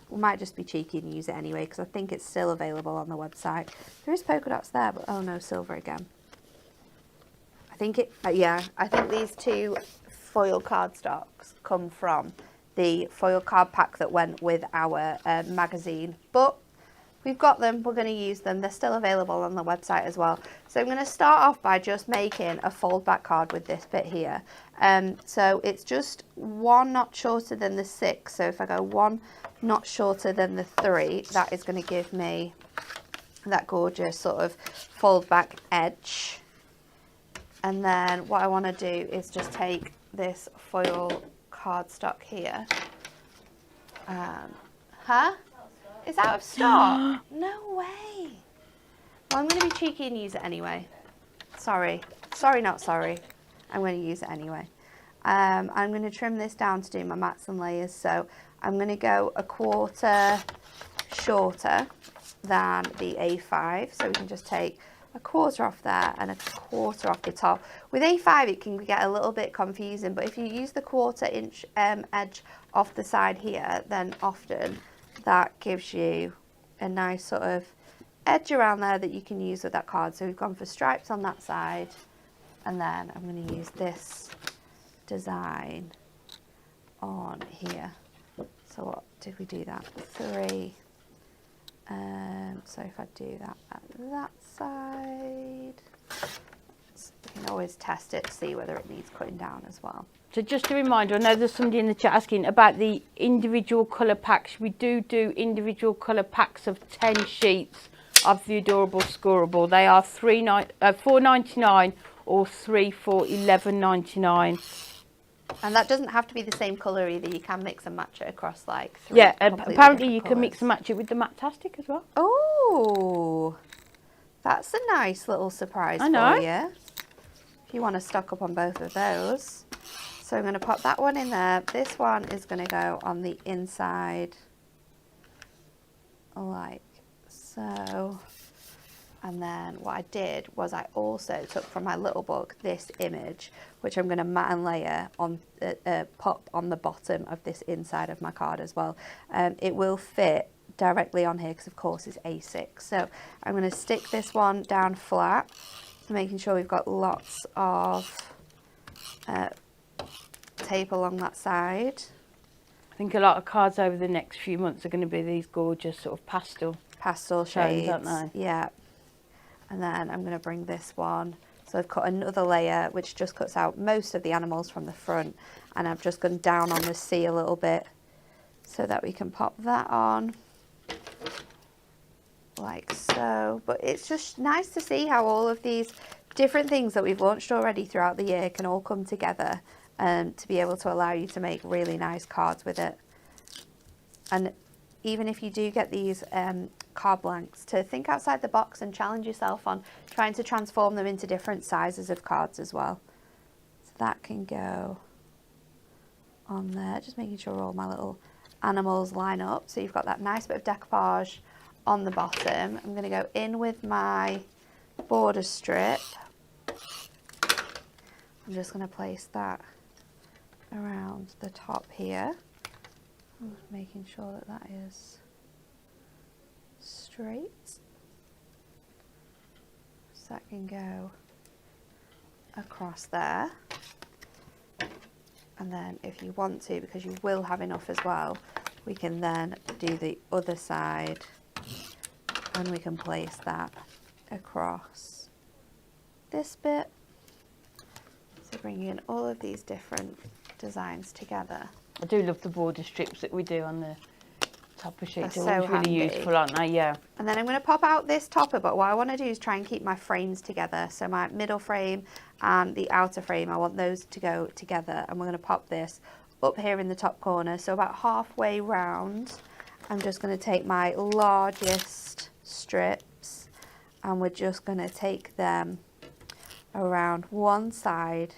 Speaker 2: We might just be cheeky and use it anyway, because I think it's still available on the website. There is polka dots there, but oh no, silver again. I think I think these two foil cardstocks come from the foil card pack that went with our magazine, but we've got them, we're going to use them. They're still available on the website as well. So I'm going to start off by just making a fold back card with this bit here. So it's just 1 notch shorter than the 6. So if I go 1 notch shorter than the 3, that is going to give me that gorgeous sort of fold back edge. And then what I want to do is just take this foil cardstock here. It's out of stock? No way. Well, I'm going to be cheeky and use it anyway. Sorry, not sorry. I'm going to use it anyway. I'm going to trim this down to do my mats and layers. So I'm going to go 1/4 shorter than the A5. So we can just take 1/4 off there and 1/4 off the top. With A5 it can get a little bit confusing, but if you use the 1/4 inch edge off the side here, then often that gives you a nice sort of edge around there that you can use with that card. So we've gone for stripes on that side, and then I'm going to use this design on here. So what did we do that? 3. So if I do that at that side, you can always test it to see whether it needs cutting down as well.
Speaker 1: So just a reminder, I know there's somebody in the chat asking about the individual colour packs. We do individual colour packs of 10 sheets of the Adorable Scorable. They are $4.99 or 3 for $11.99.
Speaker 2: And that doesn't have to be the same colour either. You can mix and match it across like 3.
Speaker 1: Yeah, apparently you can mix and match it with the Matastic as well.
Speaker 2: Oh, that's a nice little surprise for you. If you want to stock up on both of those. So I'm going to pop that one in there. This one is going to go on the inside like so. And then what I did was I also took from my little book this image, which I'm going to mat and layer on, pop on the bottom of this inside of my card as well. It will fit directly on here because of course it's A6. So I'm going to stick this one down flat, making sure we've got lots of tape along that side.
Speaker 1: I think a lot of cards over the next few months are going to be these gorgeous sort of pastel
Speaker 2: shades,
Speaker 1: aren't they?
Speaker 2: Yeah. And then I'm going to bring this one. So I've cut another layer which just cuts out most of the animals from the front, and I've just gone down on the C a little bit so that we can pop that on like so. But it's just nice to see how all of these different things that we've launched already throughout the year can all come together to be able to allow you to make really nice cards with it. And even if you do get these card blanks, to think outside the box and challenge yourself on trying to transform them into different sizes of cards as well. So that can go on there, just making sure all my little animals line up. So you've got that nice bit of decoupage on the bottom. I'm going to go in with my border strip. I'm just going to place that around the top here. I'm just making sure that that is straight. So that can go across there. And then if you want to, because you will have enough as well, we can then do the other side and we can place that across this bit. So bringing in all of these different designs together.
Speaker 1: I do love the border strips that we do on the top of sheets.
Speaker 2: They're
Speaker 1: They're
Speaker 2: so
Speaker 1: always really useful, aren't they? Yeah.
Speaker 2: And then I'm going to pop out this topper, but what I want to do is try and keep my frames together. So my middle frame and the outer frame, I want those to go together. And we're going to pop this up here in the top corner. So about halfway round, I'm just going to take my largest strips and we're just going to take them around one side,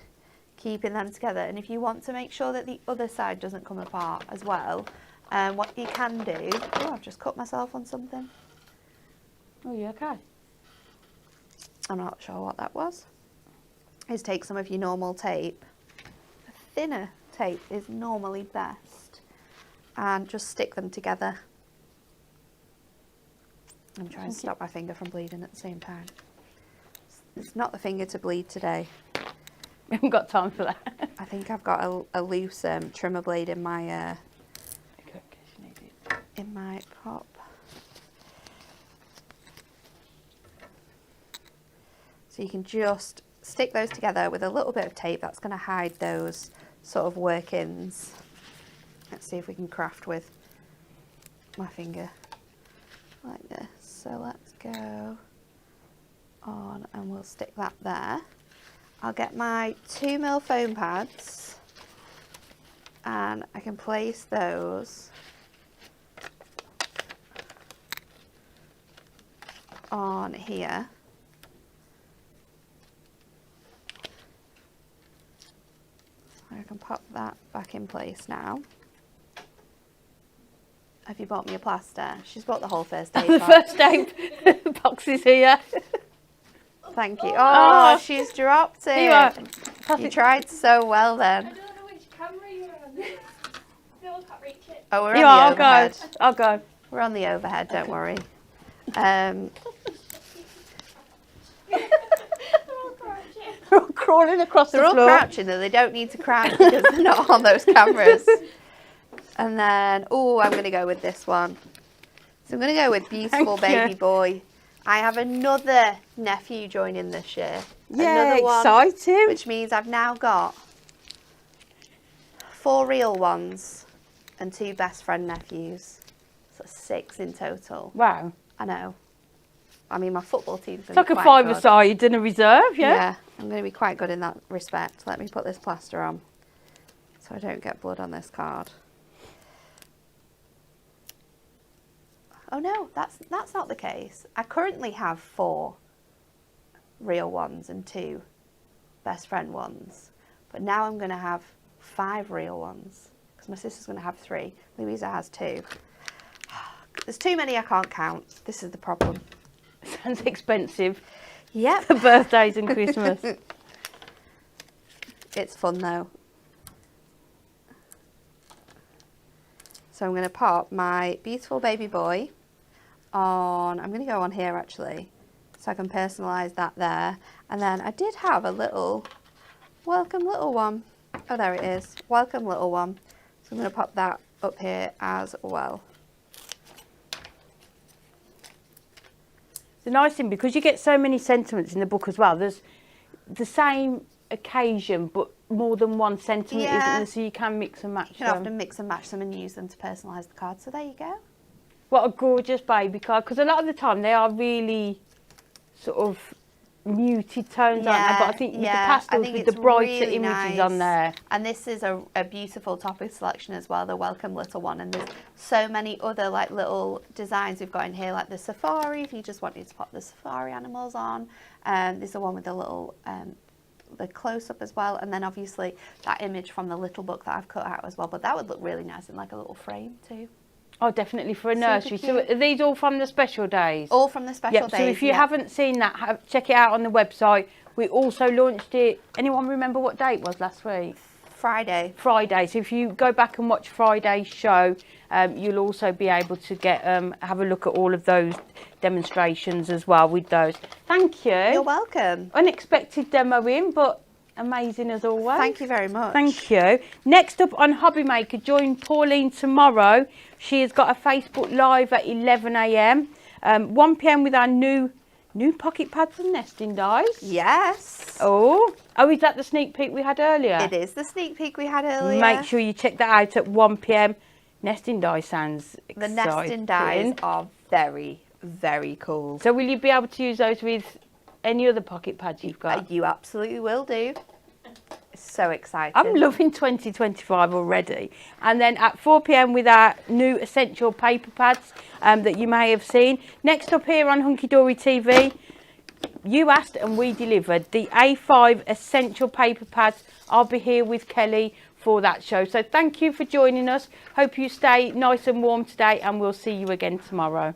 Speaker 2: keeping them together. And if you want to make sure that the other side doesn't come apart as well, what you can do, oh, I've just cut myself on something.
Speaker 1: Oh, you okay?
Speaker 2: I'm not sure what that was. Is take some of your normal tape. A thinner tape is normally best. And just stick them together I'm trying to stop my finger from bleeding at the same time. It's not the finger to bleed today.
Speaker 1: We haven't got time for that.
Speaker 2: I think I've got a loose trimmer blade in my pop. So you can just stick those together with a little bit of tape. That's going to hide those sort of workings. Let's see if we can craft with my finger like this. So let's go on and we'll stick that there. I'll get my 2mm foam pads and I can place those on here. I can pop that back in place now. Have you bought me a plaster? She's bought the whole first aid box.
Speaker 1: The first aid box is here.
Speaker 2: Thank you. Oh, she's dropped it.
Speaker 1: Here you are.
Speaker 2: You tried so well then.
Speaker 3: I don't know which camera you're on. No one can't reach it.
Speaker 2: Oh, we're
Speaker 1: You
Speaker 2: on
Speaker 1: are,
Speaker 2: the overhead.
Speaker 1: I'll go.
Speaker 2: We're on the overhead, don't worry.
Speaker 1: They're all crawling across
Speaker 2: They're
Speaker 1: the
Speaker 2: all
Speaker 1: floor.
Speaker 2: crouching though, they don't need to crouch because they're not on those cameras. And then, oh, I'm going to go with this one. So I'm going to go with Beautiful
Speaker 1: Thank you.
Speaker 2: Baby Boy. I have another nephew joining this year.
Speaker 1: Yeah,
Speaker 2: Another one,
Speaker 1: exciting.
Speaker 2: which means I've now got 4 real ones and 2 best friend nephews. So 6 in total.
Speaker 1: Wow.
Speaker 2: I know. I mean, my football team's
Speaker 1: It's like a
Speaker 2: quite good.
Speaker 1: five-a-side and a reserve, yeah?
Speaker 2: Yeah, I'm going to be quite good in that respect. Let me put this plaster on so I don't get blood on this card. Oh no, that's not the case. I currently have 4 real ones and 2 best friend ones. But now I'm going to have 5 real ones because my sister's going to have 3. Louisa has 2. There's too many I can't count. This is the problem.
Speaker 1: Sounds expensive.
Speaker 2: Yep.
Speaker 1: For birthdays and Christmas.
Speaker 2: It's fun though. So I'm going to pop my Beautiful Baby Boy on, I'm going to go on here actually, so I can personalise that there. And then I did have a little Welcome Little One. Oh, there it is. Welcome Little One. So I'm going to pop that up here as well.
Speaker 1: The nice thing, because you get so many sentiments in the book as well, there's the same occasion but more than one sentiment, isn't there? So you can mix and match
Speaker 2: You can
Speaker 1: them.
Speaker 2: often mix and match them and use them to personalise the card. So there you go.
Speaker 1: What a gorgeous baby card, because a lot of the time they are really sort of muted tones, aren't they? But I think with the pastels, with the brighter
Speaker 2: really
Speaker 1: images
Speaker 2: nice
Speaker 1: on there.
Speaker 2: And this is a beautiful topic selection as well, the Welcome Little One. And there's so many other like little designs we've got in here, like the safari, if you just wanted to pop the safari animals on. There's the one with the little the close-up as well, and then obviously that image from the little book that I've cut out as well. But that would look really nice in like a little frame too.
Speaker 1: Oh, definitely for a
Speaker 2: Super
Speaker 1: nursery. So
Speaker 2: cute.
Speaker 1: are these all from the special days?
Speaker 2: All from the special
Speaker 1: Yep,
Speaker 2: days.
Speaker 1: so if you
Speaker 2: yep.
Speaker 1: haven't seen that, check it out on the website. We also launched it, anyone remember what day it was last week?
Speaker 2: Friday.
Speaker 1: Friday. So if you go back and watch Friday's show, you'll also be able to get have a look at all of those demonstrations as well with those. Thank you.
Speaker 2: You're welcome.
Speaker 1: Unexpected demo in, but amazing as always.
Speaker 2: Thank you very much.
Speaker 1: Thank you. Next up on Hobby Maker, join Pauline tomorrow. She has got a Facebook Live at 11 a.m. 1 p.m. with our new pocket pads and nesting dies.
Speaker 2: Yes.
Speaker 1: Oh, is that the sneak peek we had earlier?
Speaker 2: It is the sneak peek we had earlier.
Speaker 1: Make sure you check that out at 1 p.m. Nesting die sounds
Speaker 2: The
Speaker 1: exciting.
Speaker 2: nesting dies are very, very cool.
Speaker 1: So will you be able to use those with any other pocket pads you've got?
Speaker 2: You absolutely will do. It's so exciting.
Speaker 1: I'm loving 2025 already. And then at 4 p.m. with our new essential paper pads that you may have seen. Next up here on Hunky Dory TV, you asked and we delivered the A5 essential paper pads. I'll be here with Kelly for that show. So thank you for joining us. Hope you stay nice and warm today, and we'll see you again tomorrow.